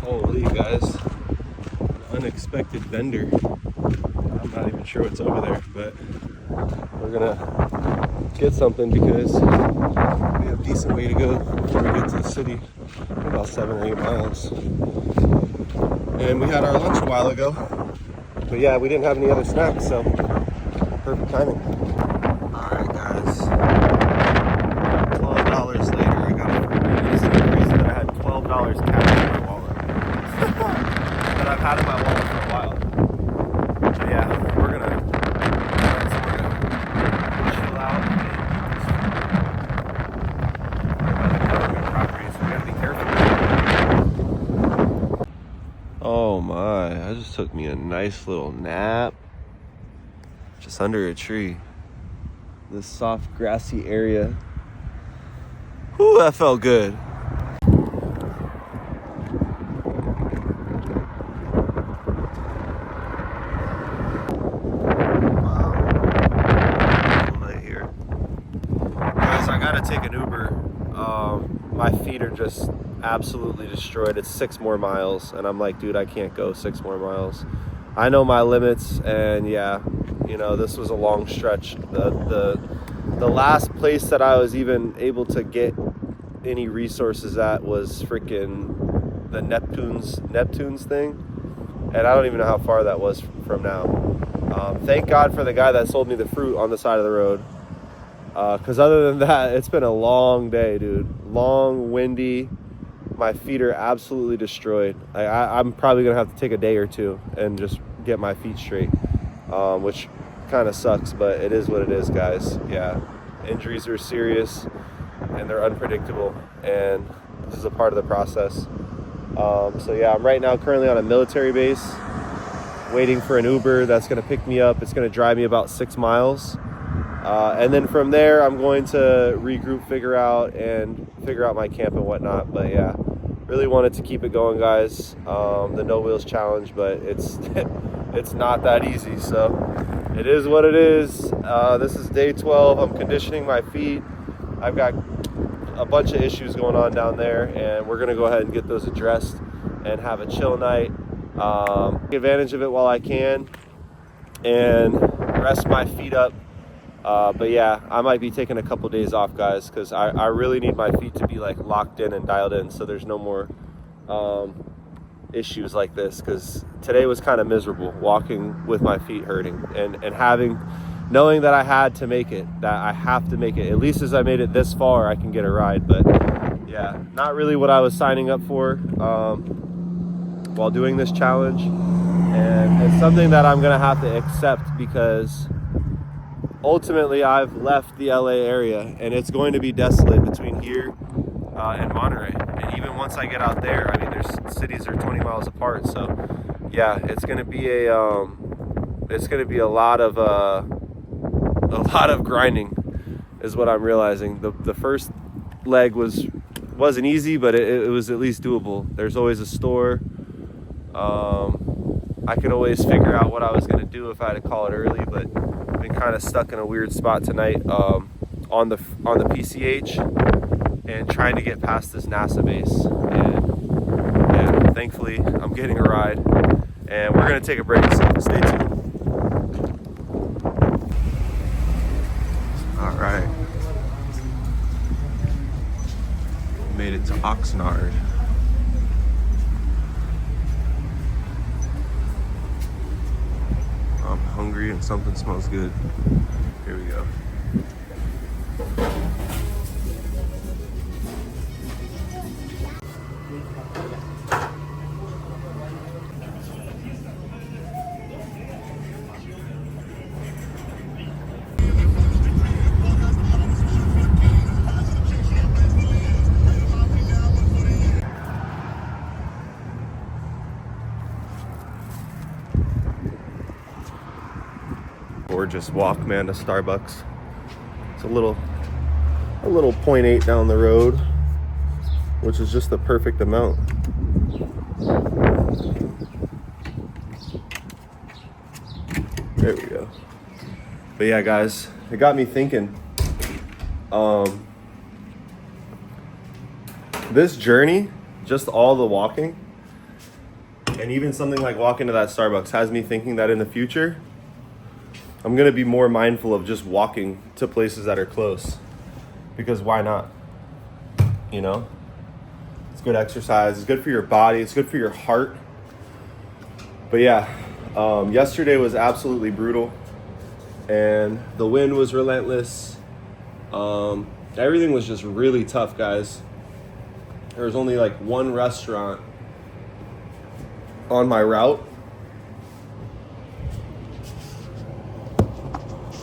Holy guys, unexpected vendor. I'm not even sure what's over there, but we're gonna get something because we have a decent way to go before we get to the city, about 7 or 8 miles. And we had our lunch a while ago, but yeah, we didn't have any other snacks, so perfect timing. All right, guys. $12 later, I got it. Isn't it crazy that I had $12 cash in my wallet? That I've had in my wallet for a while. But yeah, we're gonna chill out by the government property, so we gotta be careful. Oh my, I just took me a nice little nap. Just under a tree. This soft grassy area. Whew, that felt good. Wow. Cool night here. Guys, I gotta take an Uber. My feet are just absolutely destroyed. It's 6 more miles, and I'm like, dude, I can't go 6 more miles. I know my limits, and yeah, you know, this was a long stretch. The last place that I was even able to get any resources at was freaking the Neptunes thing, and I don't even know how far that was from now. Thank God for the guy that sold me the fruit on the side of the road, because other than that, it's been a long day, dude. Long, windy. My feet are absolutely destroyed. I'm probably gonna have to take a day or two and just get my feet straight, which kind of sucks, but it is what it is, guys. Yeah, injuries are serious and they're unpredictable, and this is a part of the process. So yeah, I'm right now currently on a military base waiting for an Uber that's going to pick me up. It's going to drive me about 6 miles, and then from there I'm going to regroup, figure out my camp and whatnot. But yeah, really wanted to keep it going, guys. The No Wheels Challenge, but it's it's not that easy, so it is what it is. This is day 12. I'm conditioning my feet. I've got a bunch of issues going on down there, and we're gonna go ahead and get those addressed and have a chill night. Take advantage of it while I can and rest my feet up. But yeah, I might be taking a couple days off, guys, because I really need my feet to be like locked in and dialed in, so there's no more issues like this, because today was kind of miserable walking with my feet hurting and knowing that I had to make it, that I have to make it. At least as I made it this far, I can get a ride. But yeah, not really what I was signing up for while doing this challenge. And it's something that I'm gonna have to accept, because ultimately I've left the LA area and it's going to be desolate between here and Monterey. And even once I get out there, I mean, there's cities are 20 miles apart. So yeah, it's gonna be a lot of grinding is what I'm realizing. The first leg wasn't easy, but it was at least doable. There's always a store. I could always figure out what I was going to do if I had to call it early, but I've been kind of stuck in a weird spot tonight on the PCH and trying to get past this NASA base. And yeah, thankfully I'm getting a ride, and we're going to take a break, so stay tuned. All right, made it to Oxnard. I'm hungry and something smells good. Here we go. Gorgeous walk, man, to Starbucks. It's a little 0.8 down the road, which is just the perfect amount. There we go. But yeah, guys, it got me thinking. This journey, just all the walking, and even something like walking to that Starbucks has me thinking that in the future, I'm going to be more mindful of just walking to places that are close. Because why not? You know? It's good exercise. It's good for your body. It's good for your heart. But yeah, yesterday was absolutely brutal. And the wind was relentless. Everything was just really tough, guys. There was only like one restaurant on my route.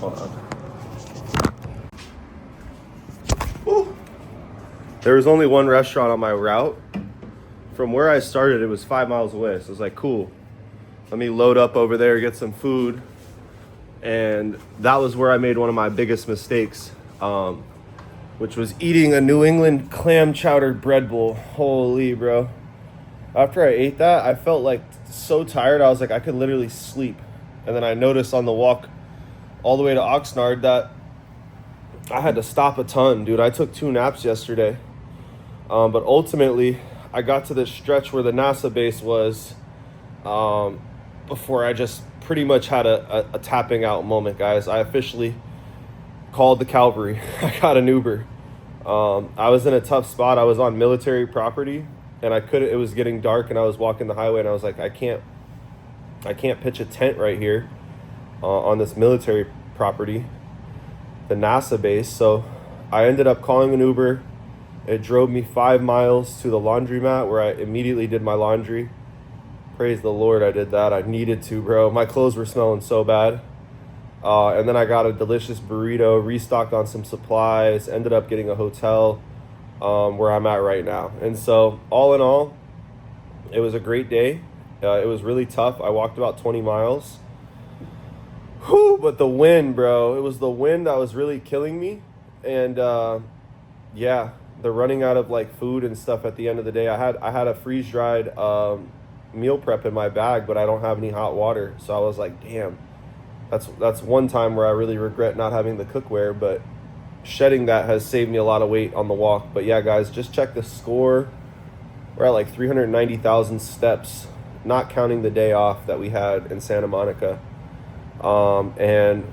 Hold on. Ooh. There was only one restaurant on my route. From where I started, it was 5 miles away. So I was like, cool. Let me load up over there, get some food. And that was where I made one of my biggest mistakes, which was eating a New England clam chowder bread bowl. Holy, bro. After I ate that, I felt like so tired. I was like, I could literally sleep. And then I noticed on the walk all the way to Oxnard that I had to stop a ton, dude. I took 2 naps yesterday. But ultimately, I got to this stretch where the NASA base was before I just pretty much had a tapping out moment, guys. I officially called the cavalry. I got an Uber. I was in a tough spot. I was on military property, and it was getting dark, and I was walking the highway, and I was like, I can't pitch a tent right here on this military property, the NASA base. So I ended up calling an Uber. It drove me 5 miles to the laundromat where I immediately did my laundry. Praise the Lord, I did that. I needed to, bro. My clothes were smelling so bad. And then I got a delicious burrito, restocked on some supplies, ended up getting a hotel where I'm at right now. And so all in all, it was a great day. It was really tough. I walked about 20 miles. Whew, but the wind, bro. It was the wind that was really killing me. And yeah, the running out of like food and stuff at the end of the day. I had a freeze-dried meal prep in my bag, but I don't have any hot water. So I was like, damn. That's one time where I really regret not having the cookware, but shedding that has saved me a lot of weight on the walk. But yeah, guys, just check the score. We're at like 390,000 steps, not counting the day off that we had in Santa Monica. And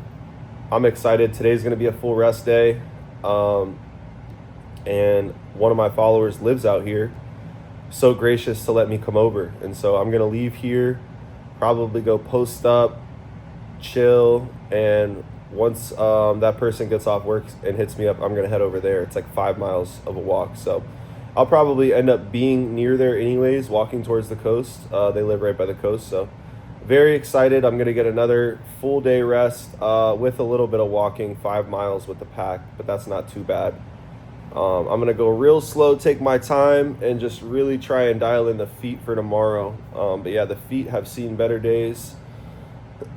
I'm excited. Today's going to be a full rest day. And one of my followers lives out here, so gracious to let me come over. And so I'm going to leave here, probably go post up, chill, and once that person gets off work and hits me up, I'm going to head over there. It's like 5 miles of a walk. So I'll probably end up being near there anyways, walking towards the coast. They live right by the coast. So very excited. I'm going to get another full day rest with a little bit of walking, 5 miles with the pack, but that's not too bad. I'm going to go real slow, take my time, and just really try and dial in the feet for tomorrow. But yeah, the feet have seen better days.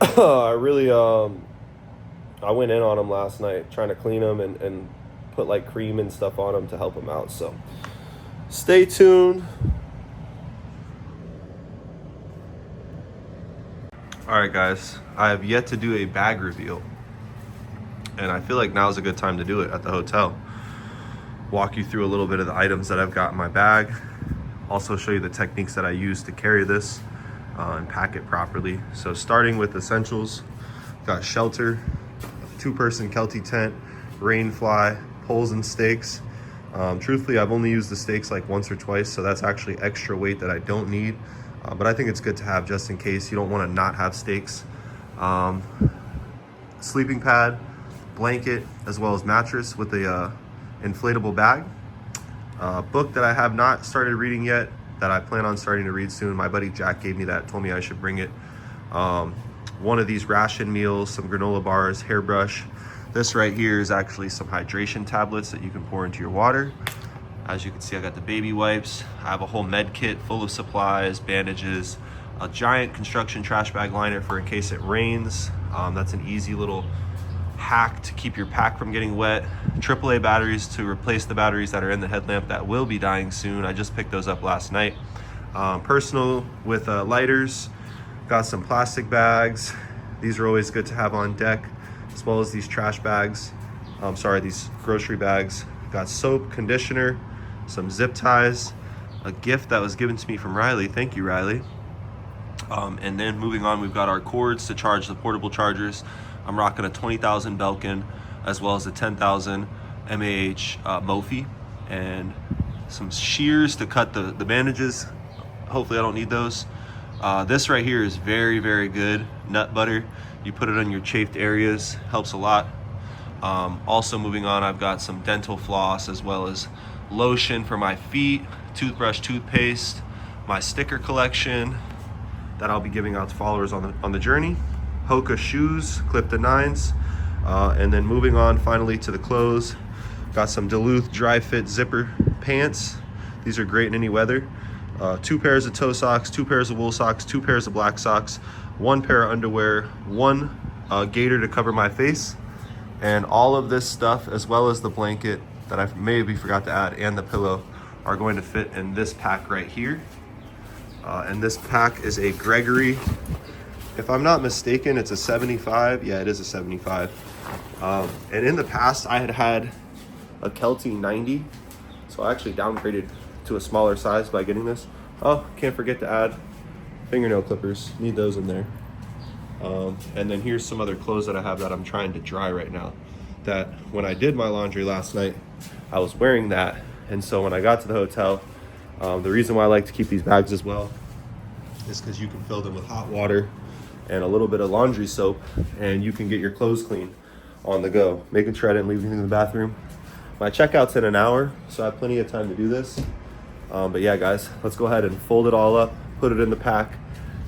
I really, I went in on them last night, trying to clean them and put like cream and stuff on them to help them out. So stay tuned. All right, guys, I have yet to do a bag reveal, and I feel like now's a good time to do it at the hotel. Walk you through a little bit of the items that I've got in my bag. Also show you the techniques that I use to carry this and pack it properly. So starting with essentials, got shelter, 2-person Kelty tent, rain fly, poles and stakes. Truthfully, I've only used the stakes like once or twice, so that's actually extra weight that I don't need. But I think it's good to have just in case you don't want to not have stakes. Sleeping pad, blanket, as well as mattress with a inflatable bag. Book that I have not started reading yet that I plan on starting to read soon. My buddy Jack gave me that, told me I should bring it. One of these ration meals, some granola bars, hairbrush. This right here is actually some hydration tablets that you can pour into your water. As you can see, I got the baby wipes. I have a whole med kit full of supplies, bandages, a giant construction trash bag liner for in case it rains. That's an easy little hack to keep your pack from getting wet. AAA batteries to replace the batteries that are in the headlamp that will be dying soon. I just picked those up last night. Personal with lighters. Got some plastic bags. These are always good to have on deck, as well as these trash bags. These grocery bags. Got soap, conditioner, some zip ties, a gift that was given to me from Riley. Thank you, Riley. And then moving on, we've got our cords to charge the portable chargers. I'm rocking a 20,000 Belkin, as well as a 10,000 MAH Mophie, and some shears to cut the bandages. Hopefully I don't need those. This right here is very, very good. Nut butter. You put it on your chafed areas, helps a lot. Also moving on, I've got some dental floss, as well as lotion for my feet, toothbrush, toothpaste, my sticker collection that I'll be giving out to followers on the journey. Hoka shoes, Clifton 9s. And then moving on finally to the clothes. Got some Duluth dry fit zipper pants. These are great in any weather. 2 pairs of toe socks, 2 pairs of wool socks, 2 pairs of black socks, 1 pair of underwear, 1 gaiter to cover my face. And all of this stuff, as well as the blanket that I maybe forgot to add, and the pillow, are going to fit in this pack right here. And this pack is a Gregory. If I'm not mistaken, it's a 75. Yeah, it is a 75. And in the past, I had a Kelty 90. So I actually downgraded to a smaller size by getting this. Oh, can't forget to add fingernail clippers. Need those in there. And then here's some other clothes that I have that I'm trying to dry right now. That when I did my laundry last night, I was wearing that. And so when I got to the hotel, the reason why I like to keep these bags as well is because you can fill them with hot water and a little bit of laundry soap, and you can get your clothes clean on the go. Making sure I didn't leave anything in the bathroom. My checkout's in an hour, so I have plenty of time to do this. But yeah, guys, let's go ahead and fold it all up, put it in the pack,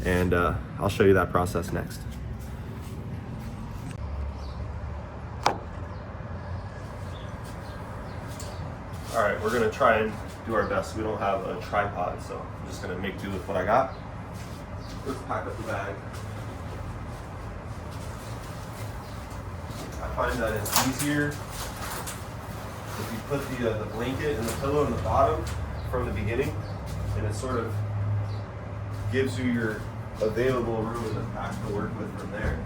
and I'll show you that process next. All right, we're gonna try and do our best. We don't have a tripod, so I'm just gonna make do with what I got. Let's pack up the bag. I find that it's easier if you put the blanket and the pillow in the bottom from the beginning, and it sort of gives you your available room in the pack to work with from there.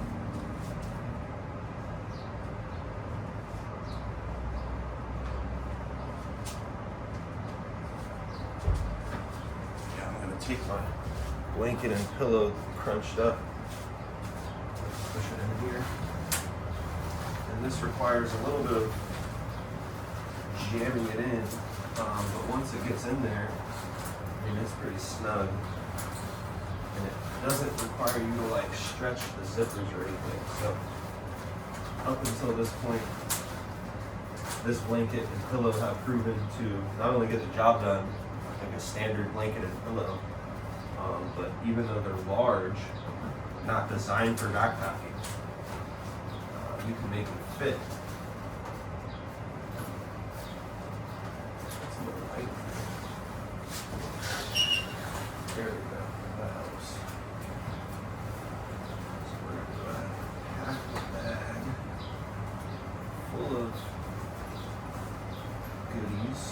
Yeah, I'm gonna take my blanket and pillow crunched up, push it in here. And this requires a little bit of jamming it in, but once it gets in there, I mean, it's pretty snug. And it doesn't require you to like stretch the zippers or anything. So up until this point, this blanket and pillow have proven to not only get the job done like a standard blanket and pillow, but even though they're large, not designed for backpacking, you can make them fit. There we go. That helps. So we're going to go ahead and pack the bag full of goodies.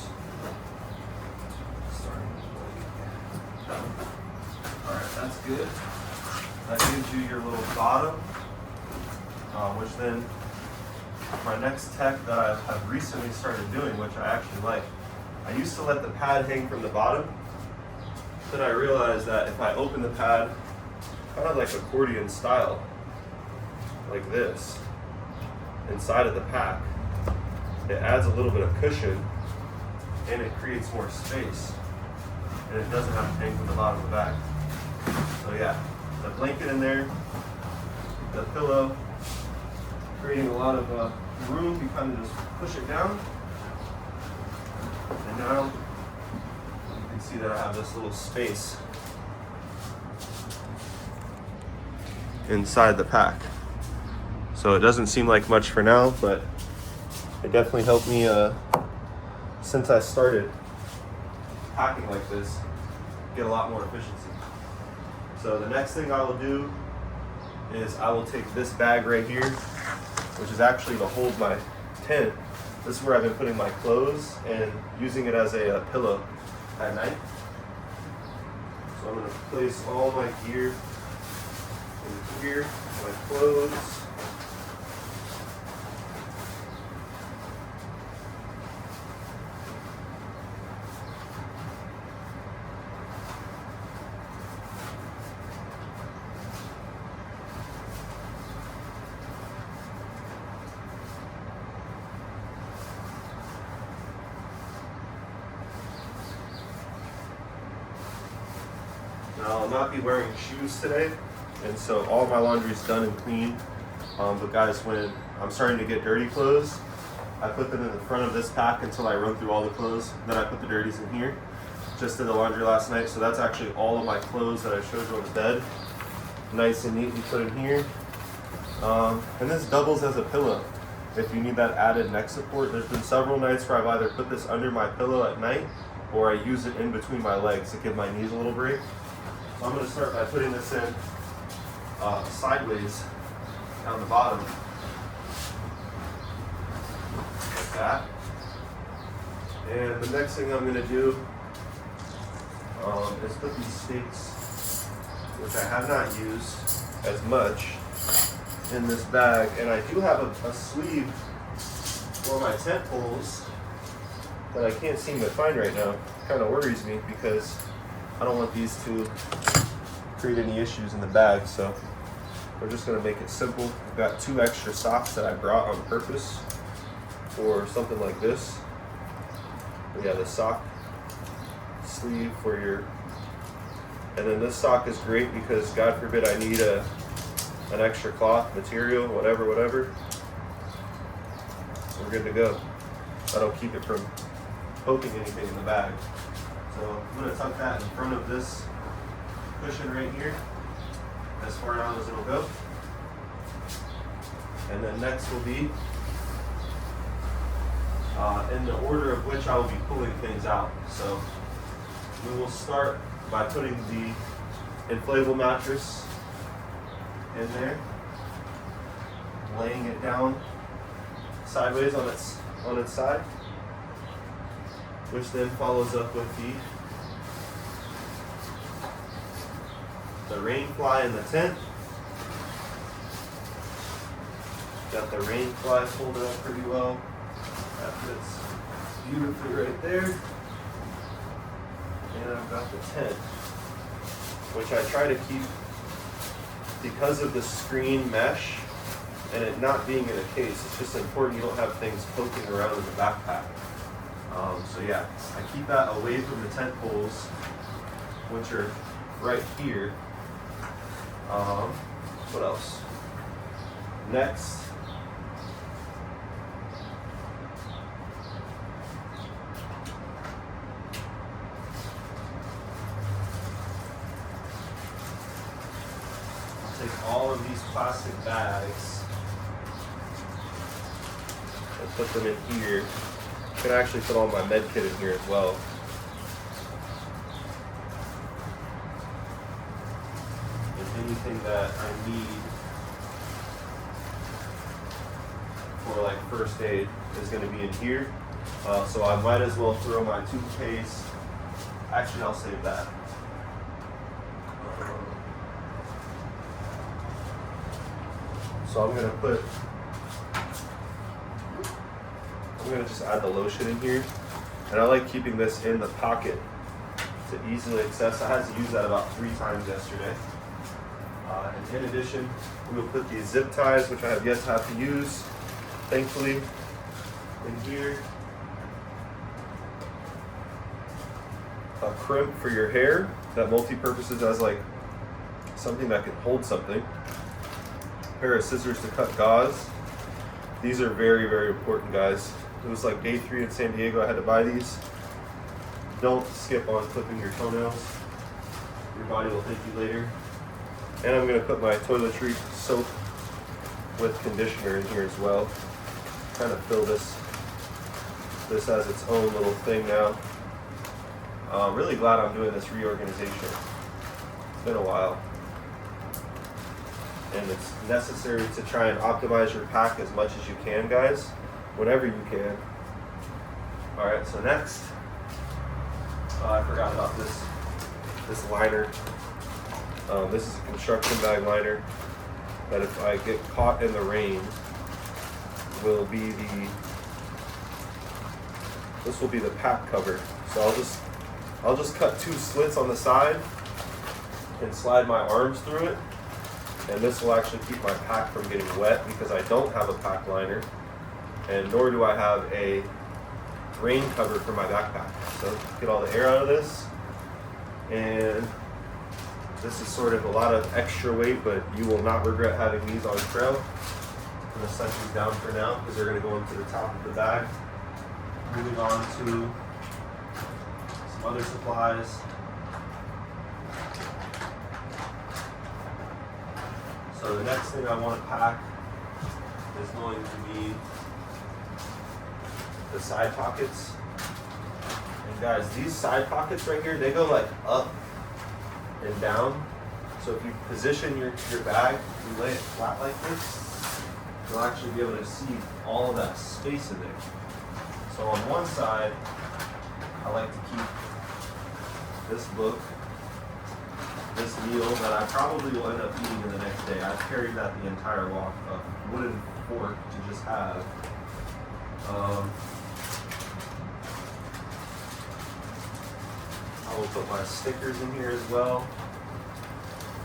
Starting with blanket. Alright, that's good. That gives you your little bottom, which then my next tech that I have recently started doing, which I actually like. I used to let the pad hang from the bottom. Then I realized that if I open the pad kind of like accordion style, like this, inside of the pack, it adds a little bit of cushion and it creates more space, and it doesn't have to hang from the bottom of the bag. So yeah, the blanket in there, the pillow, creating a lot of room. You kind of just push it down, and now you can see that I have this little space inside the pack. So it doesn't seem like much for now, but it definitely helped me since I started packing like this, get a lot more efficiency. So the next thing I will do is I will take this bag right here, which is actually to hold my tent. This is where I've been putting my clothes and using it as a pillow at night. So I'm going to place all my gear in here, my clothes. Now, I'll not be wearing shoes today, and so all my laundry is done and clean. But guys, when I'm starting to get dirty clothes, I put them in the front of this pack until I run through all the clothes. Then I put the dirties in here. Just did the laundry last night, so that's actually all of my clothes that I showed you on the bed. Nice and neatly put in here. And this doubles as a pillow if you need that added neck support. There's been several nights where I've either put this under my pillow at night or I use it in between my legs to give my knees a little break. So I'm going to start by putting this in sideways down the bottom, like that. And the next thing I'm going to do is put these stakes, which I have not used as much, in this bag. And I do have a sleeve for my tent poles that I can't seem to find right now. Kind of worries me because I don't want these to create any issues in the bag, so we're just gonna make it simple. I've got 2 extra socks that I brought on purpose for something like this. But yeah, the sock sleeve for your, and then this sock is great because God forbid I need an extra cloth material, whatever. We're good to go. That'll keep it from poking anything in the bag. So I'm going to tuck that in front of this cushion right here, as far down as it'll go. And then next will be, in the order of which I will be pulling things out. So we will start by putting the inflatable mattress in there, laying it down sideways on its side, which then follows up with the rain fly in the tent. Got the rain fly folded up pretty well. That fits beautifully right there. And I've got the tent, which I try to keep, because of the screen mesh and it not being in a case. It's just important you don't have things poking around in the backpack. So yeah, I keep that away from the tent poles, which are right here. What else? Next, I'll take all of these plastic bags and put them in here. I can actually put all my med kit in here as well. And anything that I need for like first aid is going to be in here. So I might as well throw my toothpaste. Actually, I'll save that. So I'm going to just add the lotion in here. And I like keeping this in the pocket to easily access. I had to use that about 3 times yesterday. And in addition, we will put these zip ties, which I have yet to have to use, thankfully, in here. a crimp for your hair that multi-purposes as like something that can hold something. A pair of scissors to cut gauze. These are very, very important, guys. It was like day 3 in San Diego. I had to buy these. Don't skip on clipping your toenails. Your body will thank you later. And I'm gonna put my toiletry soap with conditioner in here as well. Kind of fill this as its own little thing now. I'm really glad I'm doing this reorganization. It's been a while. And it's necessary to try and optimize your pack as much as you can, guys, whenever you can. All right, so next, I forgot about this liner. This is a construction bag liner that if I get caught in the rain, this will be the pack cover. So I'll just cut 2 slits on the side and slide my arms through it. And this will actually keep my pack from getting wet because I don't have a pack liner, and nor do I have a rain cover for my backpack. So get all the air out of this. And this is sort of a lot of extra weight, but you will not regret having these on trail. I'm gonna set these down for now because they're gonna go into the top of the bag. Moving on to some other supplies. So the next thing I want to pack is going to be the side pockets. And guys, these side pockets right here, they go like up and down. So if you position your bag, you lay it flat like this, you'll actually be able to see all of that space in there. So on one side, I like to keep this book, this meal that I probably will end up eating in the next day. I've carried that the entire walk, a wooden fork to just have. I will put my stickers in here as well.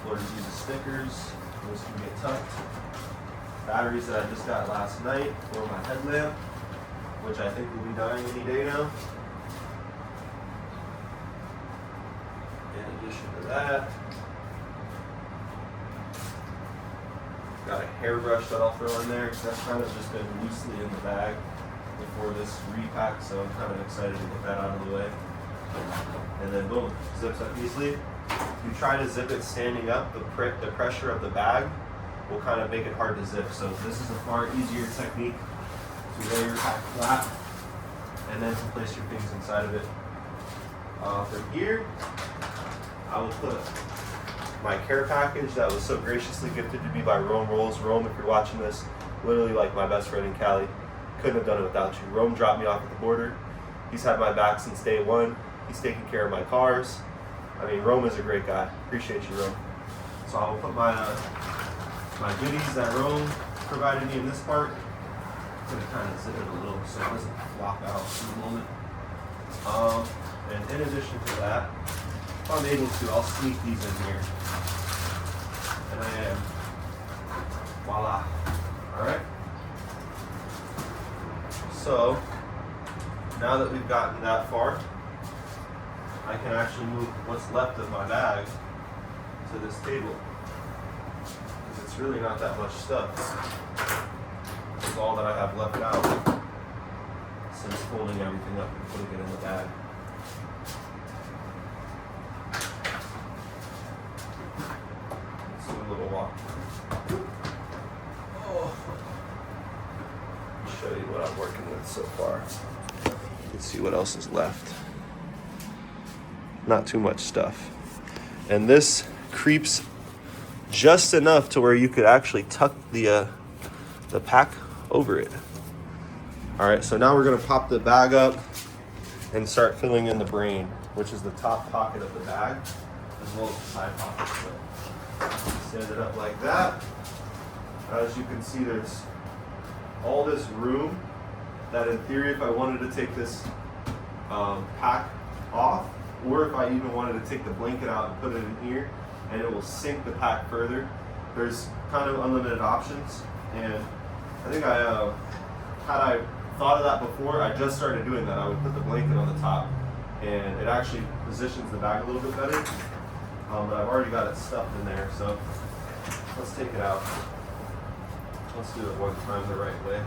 Lord uses stickers. Those can get tucked. Batteries that I just got last night for my headlamp, which I think will be dying any day now. In addition to that, got a hairbrush that I'll throw in there. That's kind of just been loosely in the bag before this repack, so I'm kind of excited to get that out of the way. And then boom, zips up easily. If you try to zip it standing up, the pressure of the bag will kind of make it hard to zip. So this is a far easier technique to lay your pack flat and then to place your things inside of it. From here, I will put my care package that was so graciously gifted to me by Rome Rolls. Rome, if you're watching this, literally like my best friend in Cali. Couldn't have done it without you. Rome dropped me off at the border. He's had my back since day 1. He's taking care of my cars. I mean, Rome is a great guy. Appreciate you, Rome. So I will put my goodies that Rome provided me in this part. I'm gonna kind of zip it a little so it doesn't flop out in the moment. And in addition to that, if I'm able to, I'll sneak these in here. And I am, voila. All right. So now that we've gotten that far, I can actually move what's left of my bag to this table. Because it's really not that much stuff. It's all that I have left out since folding everything up and putting it in the bag. Let's do a little walk. Oh. Let me show you what I'm working with so far. Let's see what else is left. Not too much stuff. And this creeps just enough to where you could actually tuck the pack over it. All right, so now we're gonna pop the bag up and start filling in the brain, which is the top pocket of the bag, as well as the side pocket. So stand it up like that. As you can see, there's all this room that in theory, if I wanted to take this pack off, or if I even wanted to take the blanket out and put it in here, and it will sink the pack further, there's kind of unlimited options. And I think had I thought of that before, I just started doing that. I would put the blanket on the top and it actually positions the bag a little bit better. But I've already got it stuffed in there, so let's take it out. Let's do it one time the right way.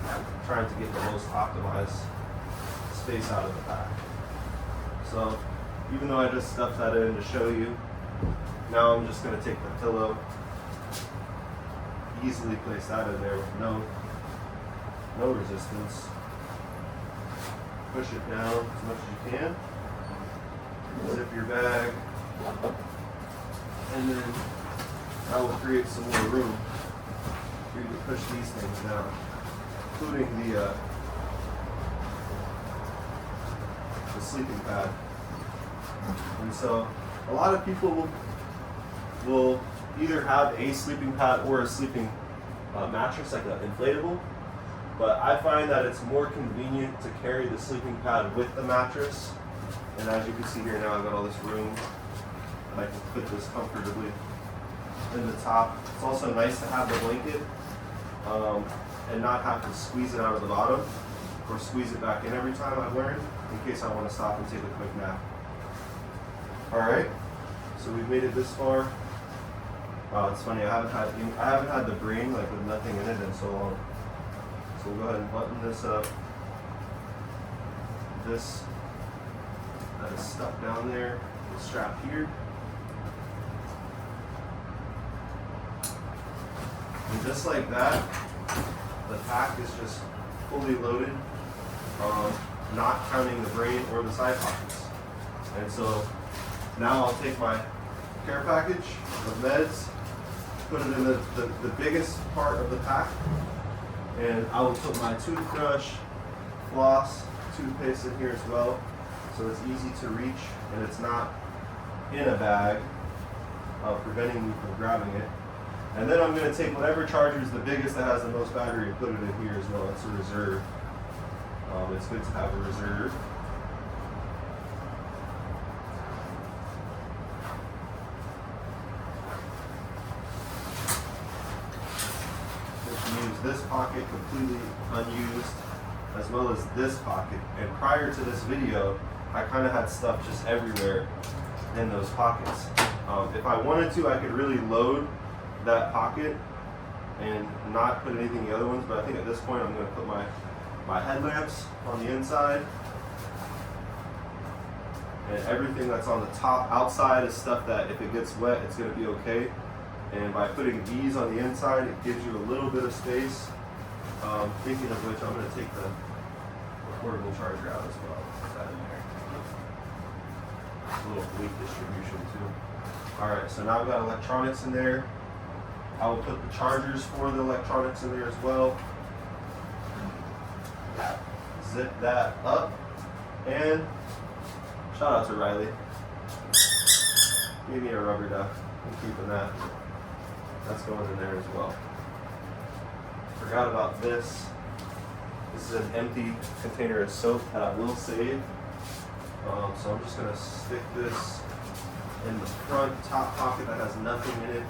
I'm trying to get the most optimized space out of the pack. So even though I just stuffed that in to show you, now I'm just going to take the pillow, easily place that in there with no resistance. Push it down as much as you can. Zip your bag, and then that will create some more room for you to push these things down, including the sleeping pad. And so a lot of people will either have a sleeping pad or a sleeping mattress, like an inflatable. But I find that it's more convenient to carry the sleeping pad with the mattress. And as you can see here now, I've got all this room, and I can fit this comfortably in the top. It's also nice to have the blanket and not have to squeeze it out of the bottom or squeeze it back in every time, I've learned, in case I want to stop and take a quick nap. All right, so we've made it this far. Wow, it's funny, I haven't had the brain like with nothing in it in so long. So we'll go ahead and button this up. This that is stuck down there, the strap here. And just like that, the pack is just fully loaded, not counting the brain or the side pockets. And so now I'll take my care package of meds, put it in the biggest part of the pack, and I will put my toothbrush, floss, toothpaste in here as well, so it's easy to reach and it's not in a bag, preventing me from grabbing it. And then I'm going to take whatever charger is the biggest that has the most battery and put it in here as well. It's a reserve. It's good to have a reserve. Use this pocket completely unused, as well as this pocket. And prior to this video, I kind of had stuff just everywhere in those pockets. If I wanted to, I could really load that pocket and not put anything in the other ones, but I think at this point I'm going to put my headlamps on the inside, and everything that's on the top outside is stuff that if it gets wet, it's going to be okay. And by putting these on the inside, it gives you a little bit of space. Thinking of which, I'm going to take the portable charger out as well. Put that in there. A little weight distribution too. All right, so now I've got electronics in there. I will put the chargers for the electronics in there as well. Zip that up, and shout out to Riley. Gave me a rubber duck. I'm keeping that. That's going in there as well. Forgot about this. This is an empty container of soap that I will save. So I'm just gonna stick this in the front top pocket that has nothing in it.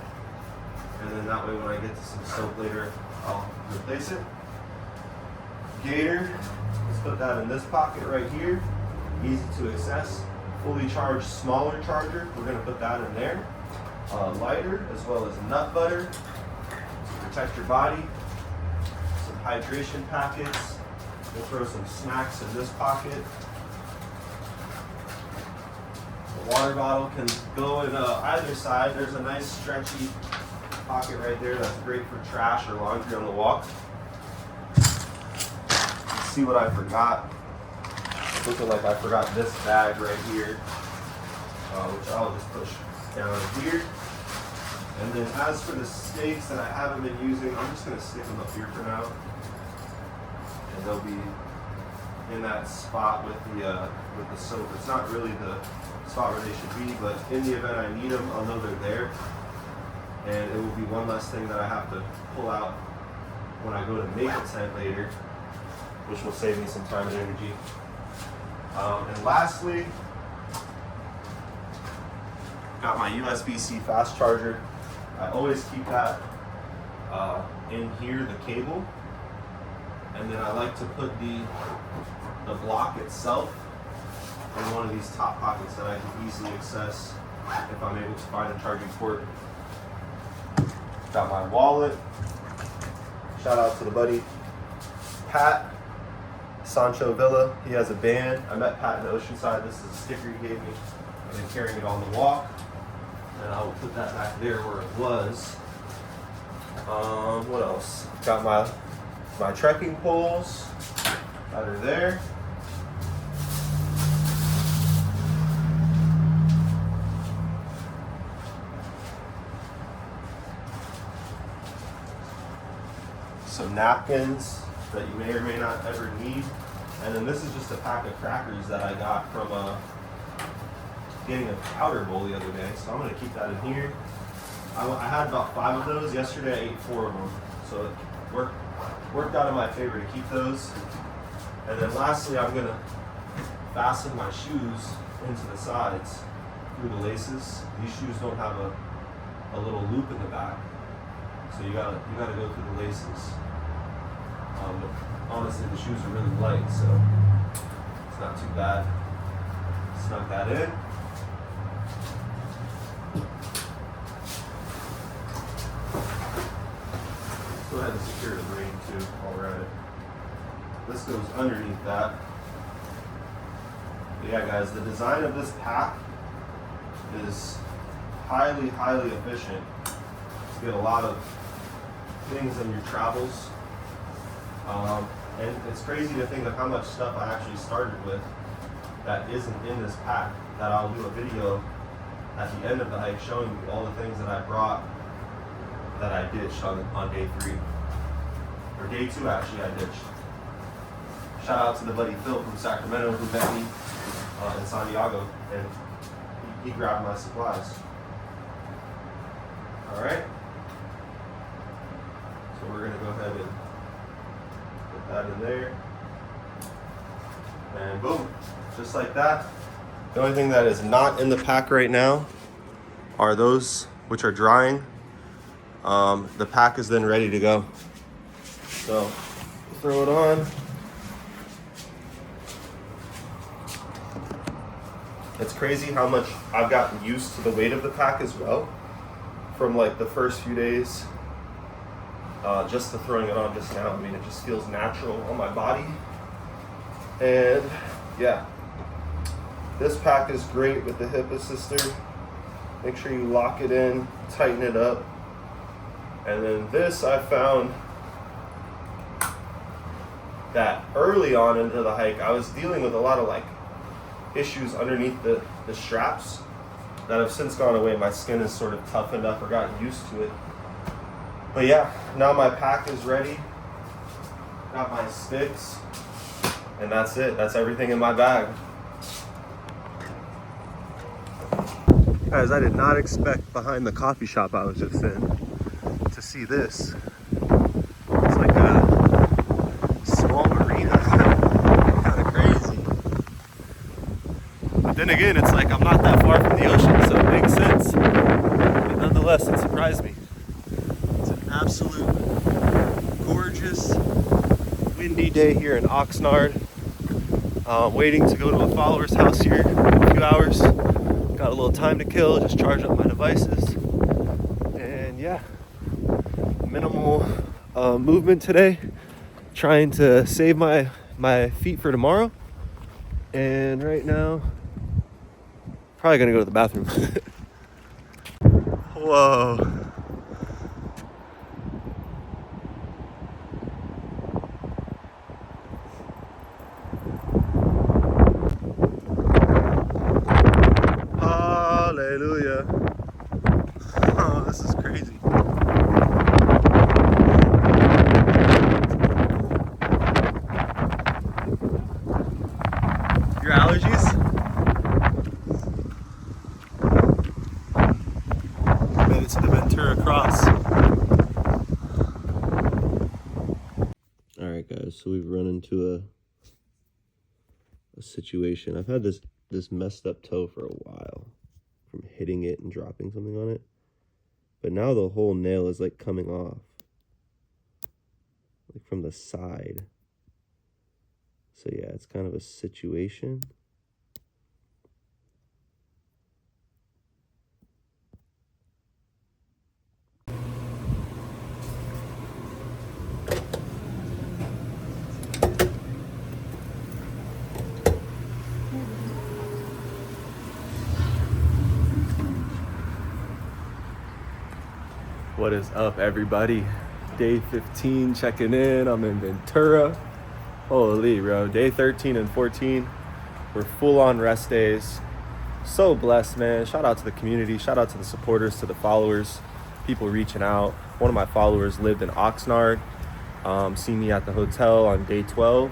And then that way when I get to some soap later, I'll replace it. Gator, let's put that in this pocket right here. Easy to access. Fully charged smaller charger, we're gonna put that in there. Lighter, as well as nut butter to protect your body. Some hydration packets. We'll throw some snacks in this pocket. The water bottle can go in either side. There's a nice stretchy pocket right there that's great for trash or laundry on the walk. Let's see what I forgot. Looking like I forgot this bag right here, which I'll just push down here. And then as for the steaks that I haven't been using, I'm just going to stick them up here for now. And they'll be in that spot with the soap. It's not really the spot where they should be, but in the event I need them, I'll know they're there. And it will be one less thing that I have to pull out when I go to make a tent later, which will save me some time and energy. And lastly, got my USB-C fast charger. I always keep that in here, the cable. And then I like to put the block itself in one of these top pockets that I can easily access if I'm able to find a charging port. Got my wallet. Shout out to the buddy Pat, Sancho Villa. He has a band. I met Pat in Oceanside. This is a sticker he gave me. I've been carrying it on the walk. And I will put that back there where it was. What else? Got my trekking poles that are there. Some napkins that you may or may not ever need. And then this is just a pack of crackers that I got from getting a powder bowl the other day. So I'm gonna keep that in here. I had about 5 of those. Yesterday I ate 4 of them. So it worked out in my favor to keep those. And then lastly, I'm gonna fasten my shoes into the sides through the laces. These shoes don't have a little loop in the back. So you gotta go through the laces. Honestly, the shoes are really light, so it's not too bad. Snug that in. Go ahead and secure the brain too while we're at it. This goes underneath that. But yeah, guys, the design of this pack is highly, highly efficient. You get a lot of things in your travels. And it's crazy to think of how much stuff I actually started with that isn't in this pack, that I'll do a video at the end of the hike showing you all the things that I brought that I ditched on day 3. Or day 2 actually I ditched. Shout out to the buddy Phil from Sacramento who met me in Santiago, and he grabbed my supplies. Alright. So we're gonna go ahead and put that in there. And boom, just like that. The only thing that is not in the pack right now are those which are drying. The pack is then ready to go. So throw it on. It's crazy how much I've gotten used to the weight of the pack as well from like the first few days. Just to throwing it on just now. I mean, it just feels natural on my body. And yeah, this pack is great with the hip assister. Make sure you lock it in, tighten it up. And then this, I found that early on into the hike, I was dealing with a lot of like issues underneath the straps that have since gone away. My skin is sort of toughened up or gotten used to it. But yeah, now my pack is ready. Got my sticks, and that's it. That's everything in my bag. Guys, I did not expect behind the coffee shop I was just in to see this. It's like a small marina. Kind of crazy. But then again, it's like I'm not that far from the ocean, so it makes sense. But nonetheless, it surprised me. It's an absolute gorgeous, windy day here in Oxnard. Waiting to go to a follower's house here in a few hours. Got a little time to kill, just charge up my devices. And yeah, minimal movement today. Trying to save my feet for tomorrow. And right now, probably gonna go to the bathroom. Whoa. Hallelujah. Oh, this is crazy. Your allergies? Made it to the Ventura Cross. Alright guys, so we've run into a situation. I've had this messed up toe for a while from hitting it and dropping something on it. But now the whole nail is like coming off. Like from the side. So yeah, it's kind of a situation. What is up, everybody? Day 15 checking in. I'm in Ventura. Holy, bro. Day 13 and 14. We're full on rest days. So blessed, man. Shout out to the community. Shout out to the supporters, to the followers, people reaching out. One of my followers lived in Oxnard, seen me at the hotel on day 12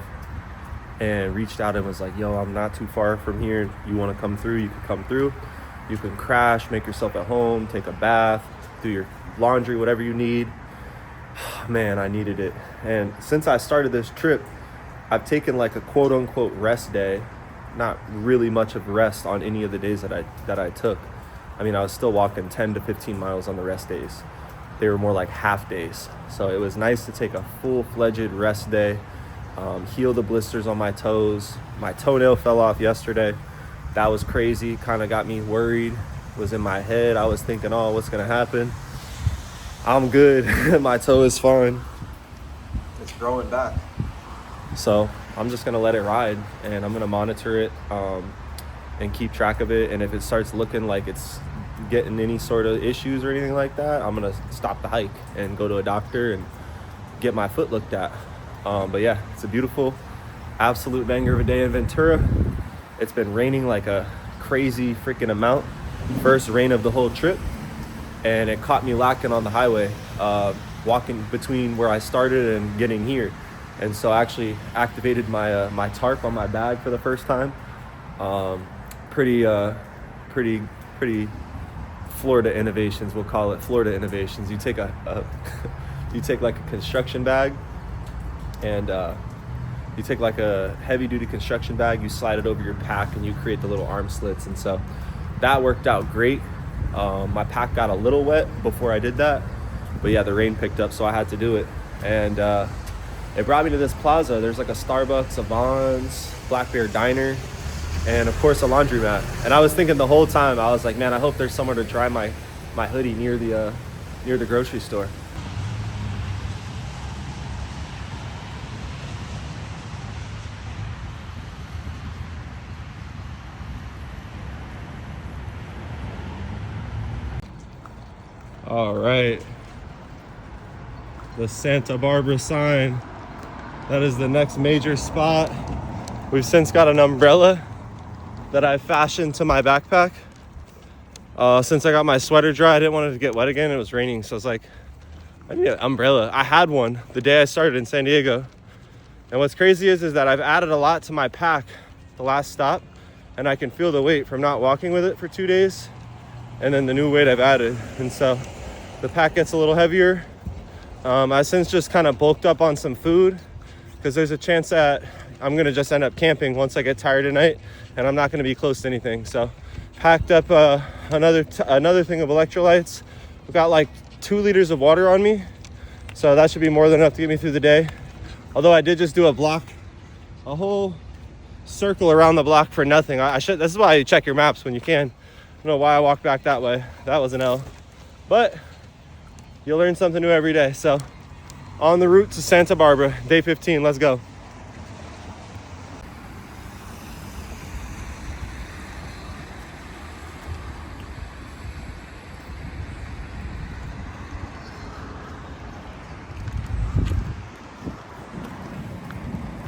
and reached out and was like, yo, I'm not too far from here. You want to come through? You can come through. You can crash, make yourself at home, take a bath, do your laundry, whatever you need. Man, I needed it. And since I started this trip, I've taken like a quote unquote rest day. Not really much of rest on any of the days that I took. I mean, I was still walking 10 to 15 miles on the rest days. They were more like half days. So it was nice to take a full-fledged rest day, heal the blisters on my toes. My toenail fell off yesterday. That was crazy, kind of got me worried. It was in my head. I was thinking, oh, what's gonna happen? I'm good. My toe is fine. It's growing back. So I'm just gonna let it ride, and I'm gonna monitor it and keep track of it. And if it starts looking like it's getting any sort of issues or anything like that, I'm gonna stop the hike and go to a doctor and get my foot looked at. But yeah, it's a beautiful, absolute banger of a day in Ventura. It's been raining like a crazy freaking amount. First rain of the whole trip, and it caught me lacking on the highway, walking between where I started and getting here. And so I actually activated my my tarp on my bag for the first time. Pretty Florida innovations, we'll call it Florida innovations. You take you take like a construction bag, and you take like a heavy duty construction bag, you slide it over your pack, and you create the little arm slits. And so that worked out great. My pack got a little wet before I did that, but yeah, the rain picked up, so I had to do it. And it brought me to this plaza. There's like a Starbucks, a Vons, Black Bear Diner, and of course a laundromat. And I was thinking the whole time, I was like, man, I hope there's somewhere to dry my hoodie near the grocery store. All right, the Santa Barbara sign. That is the next major spot. We've since got an umbrella that I fashioned to my backpack. Since I got my sweater dry, I didn't want it to get wet again. It was raining, so I was like, I need an umbrella. I had one the day I started in San Diego. And what's crazy is that I've added a lot to my pack the last stop, and I can feel the weight from not walking with it for 2 days, and then the new weight I've added. And so the pack gets a little heavier. I since just kind of bulked up on some food, because there's a chance that I'm gonna just end up camping once I get tired tonight, and I'm not gonna be close to anything. So packed up another thing of electrolytes. I've got like 2 liters of water on me, so that should be more than enough to get me through the day. Although I did just do a whole circle around the block for nothing. This is why you check your maps when you can. I don't know why I walked back that way. That was an L, but you'll learn something new every day. So on the route to Santa Barbara, day 15, let's go.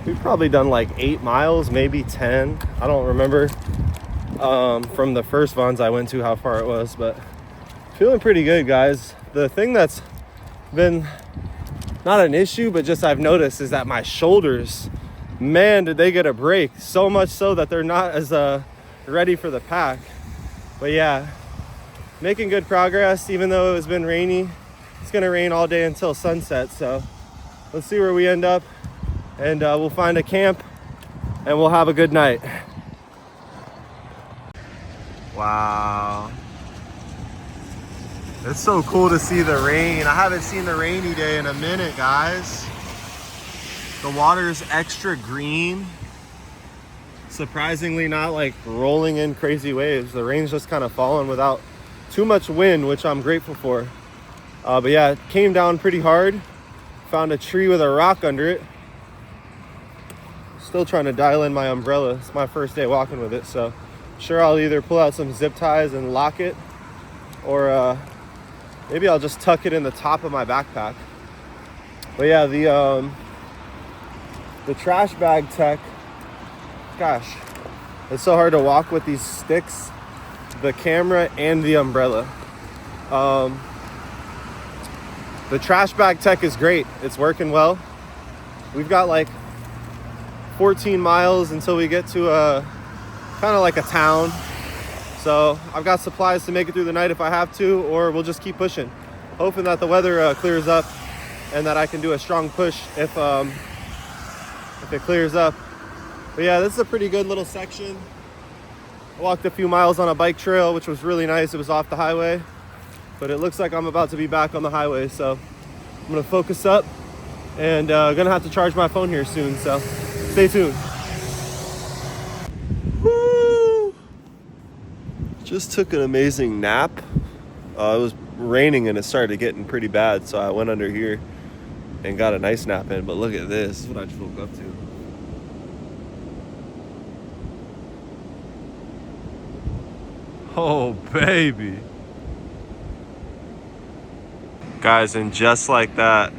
We've probably done like 8 miles, maybe 10. I don't remember from the first Vons I went to how far it was, but feeling pretty good, guys. The thing that's been not an issue, but just I've noticed, is that my shoulders, man, did they get a break. So much so that they're not as ready for the pack. But yeah, making good progress, even though it's been rainy. It's gonna rain all day until sunset, so let's see where we end up. And we'll find a camp and we'll have a good night. Wow. It's so cool to see the rain. I haven't seen the rainy day in a minute, guys. The water is extra green. Surprisingly not like rolling in crazy waves. The rain's just kind of falling without too much wind, which I'm grateful for. But yeah, it came down pretty hard. Found a tree with a rock under it. Still trying to dial in my umbrella. It's my first day walking with it, so sure I'll either pull out some zip ties and lock it, or Maybe I'll just tuck it in the top of my backpack. But yeah, the trash bag tech, gosh, it's so hard to walk with these sticks, the camera and the umbrella. The trash bag tech is great. It's working well. We've got like 14 miles until we get to a kind of like a town. So I've got supplies to make it through the night if I have to, or we'll just keep pushing, hoping that the weather clears up and that I can do a strong push if it clears up. But yeah, this is a pretty good little section. I walked a few miles on a bike trail, which was really nice. It was off the highway, but it looks like I'm about to be back on the highway. So I'm gonna focus up and gonna have to charge my phone here soon. So stay tuned. Woo! Just took an amazing nap. It was raining and it started getting pretty bad. So I went under here and got a nice nap in. But look at this. This is what I just woke up to. Oh, baby. Guys, and just like that,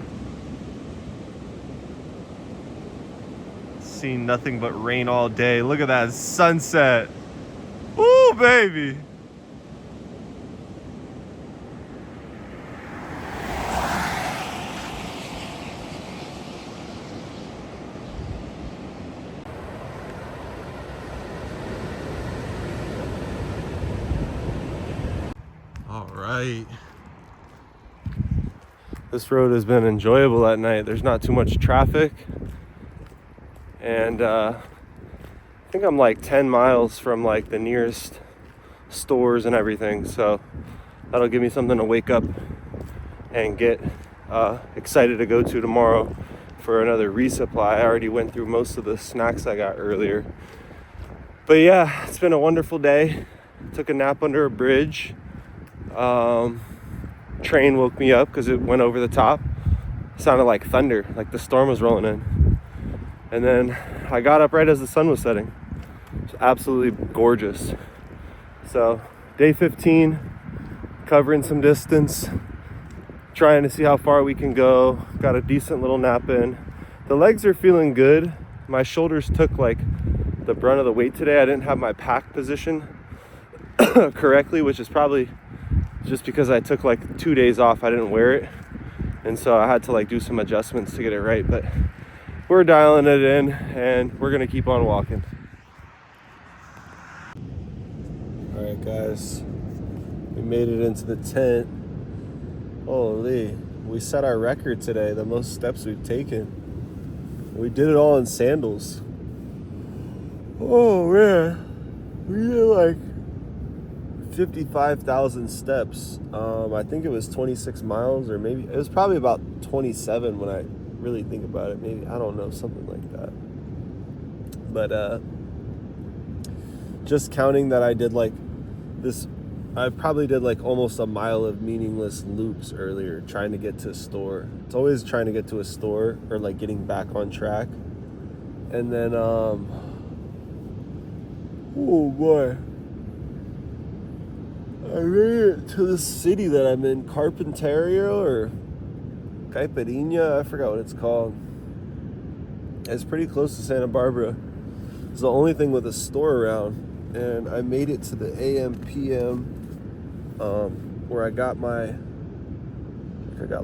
seen nothing but rain all day. Look at that sunset. Ooh, baby. All right. This road has been enjoyable at night. There's not too much traffic. And I think I'm like 10 miles from like the nearest stores and everything. So that'll give me something to wake up and get excited to go to tomorrow for another resupply. I already went through most of the snacks I got earlier. But yeah, it's been a wonderful day. Took a nap under a bridge. Train woke me up because it went over the top. Sounded like thunder, like the storm was rolling in. And then I got up right as the sun was setting. It's absolutely gorgeous. So day 15, covering some distance, trying to see how far we can go. Got a decent little nap in. The legs are feeling good. My shoulders took like the brunt of the weight today. I didn't have my pack position correctly, which is probably just because I took like 2 days off. I didn't wear it, and so I had to like do some adjustments to get it right. But we're dialing it in and we're gonna keep on walking. All right, guys, we made it into the tent. Holy, we set our record today, the most steps we've taken. We did it all in sandals. Oh man, we did like 55,000 steps. I think it was 26 miles, or maybe it was probably about 27 when I really think about it. Maybe, I don't know, something like that. But just counting that I did like this, I probably did like almost a mile of meaningless loops earlier trying to get to a store. It's always trying to get to a store or like getting back on track. And then oh boy, I made it to the city that I'm in, Carpinteria or Caipirinha, I forgot what it's called. It's pretty close to Santa Barbara. It's the only thing with a store around. And I made it to the AM PM where I got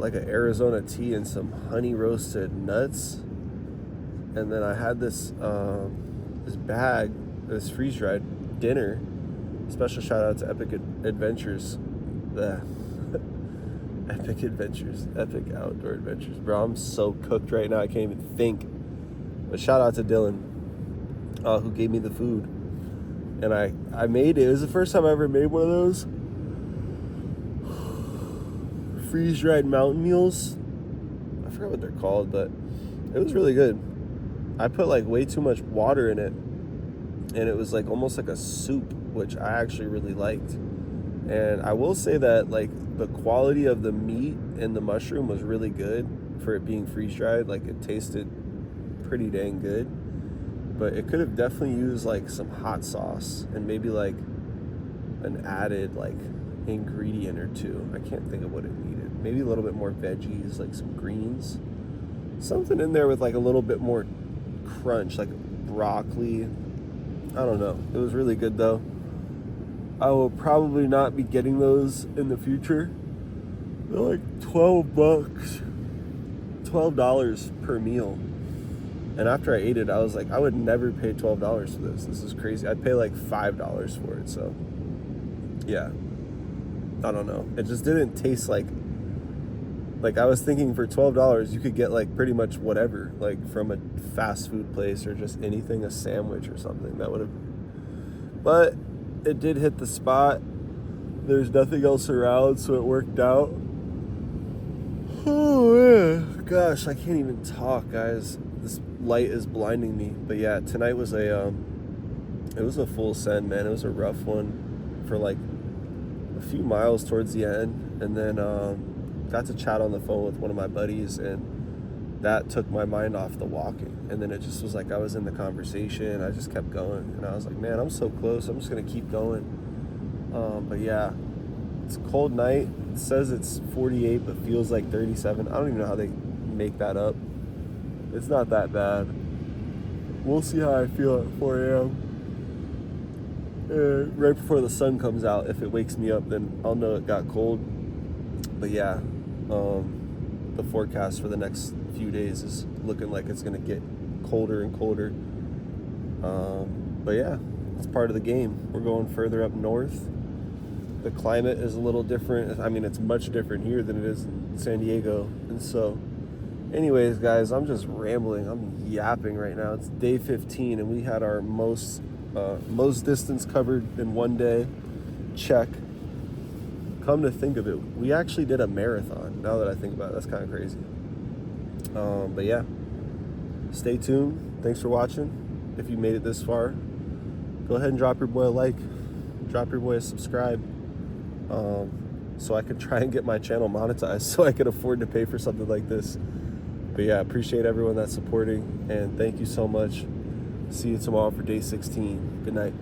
like an Arizona tea and some honey roasted nuts. And then I had this bag, this freeze dried dinner. Special shout out to Epic Adventures. Epic Outdoor Adventures. Bro, I'm so cooked right now, I can't even think. But shout out to Dylan, who gave me the food. And I made it. It was the first time I ever made one of those freeze-dried mountain meals. I forgot what they're called, but it was really good. I put like way too much water in it, and it was like almost like a soup, which I actually really liked. And I will say that like the quality of the meat and the mushroom was really good for it being freeze-dried. Like it tasted pretty dang good, but it could have definitely used like some hot sauce and maybe like an added like ingredient or two. I can't think of what it needed. Maybe a little bit more veggies, like some greens. Something in there with like a little bit more crunch, like broccoli. I don't know. It was really good though. I will probably not be getting those in the future. They're like $12. $12 per meal. And after I ate it, I was like, I would never pay $12 for this. This is crazy. I'd pay like $5 for it. So, yeah. I don't know. It just didn't taste like I was thinking for $12 you could get like pretty much whatever, like from a fast food place or just anything, a sandwich or something that would have. But it did hit the spot. There's nothing else around, so it worked out. Oh yeah. Gosh, I can't even talk, guys. This light is blinding me. But yeah, tonight was it was a full send, man. It was a rough one for like a few miles towards the end, and then got to chat on the phone with one of my buddies, and that took my mind off the walking. And then it just was like I was in the conversation. I just kept going, and I was like, man, I'm so close. I'm just gonna keep going. But yeah, it's a cold night. It says it's 48, but feels like 37. I don't even know how they make that up. It's not that bad. We'll see how I feel at 4 a.m. Right before the sun comes out. If it wakes me up, then I'll know it got cold. But yeah, the forecast for the next few days is looking like it's gonna get colder and colder. But yeah, it's part of the game. We're going further up north. The climate is a little different. I mean, it's much different here than it is in San Diego. And so, anyways, guys, I'm just rambling. I'm yapping right now. It's day 15, and we had our most distance covered in one day. Check. Come to think of it, we actually did a marathon. Now that I think about it, that's kind of crazy. But yeah, stay tuned. Thanks for watching. If you made it this far, go ahead and drop your boy a like, drop your boy a subscribe, so I could try and get my channel monetized so I could afford to pay for something like this. But yeah, appreciate everyone that's supporting, and thank you so much. See you tomorrow for day 16. Good night.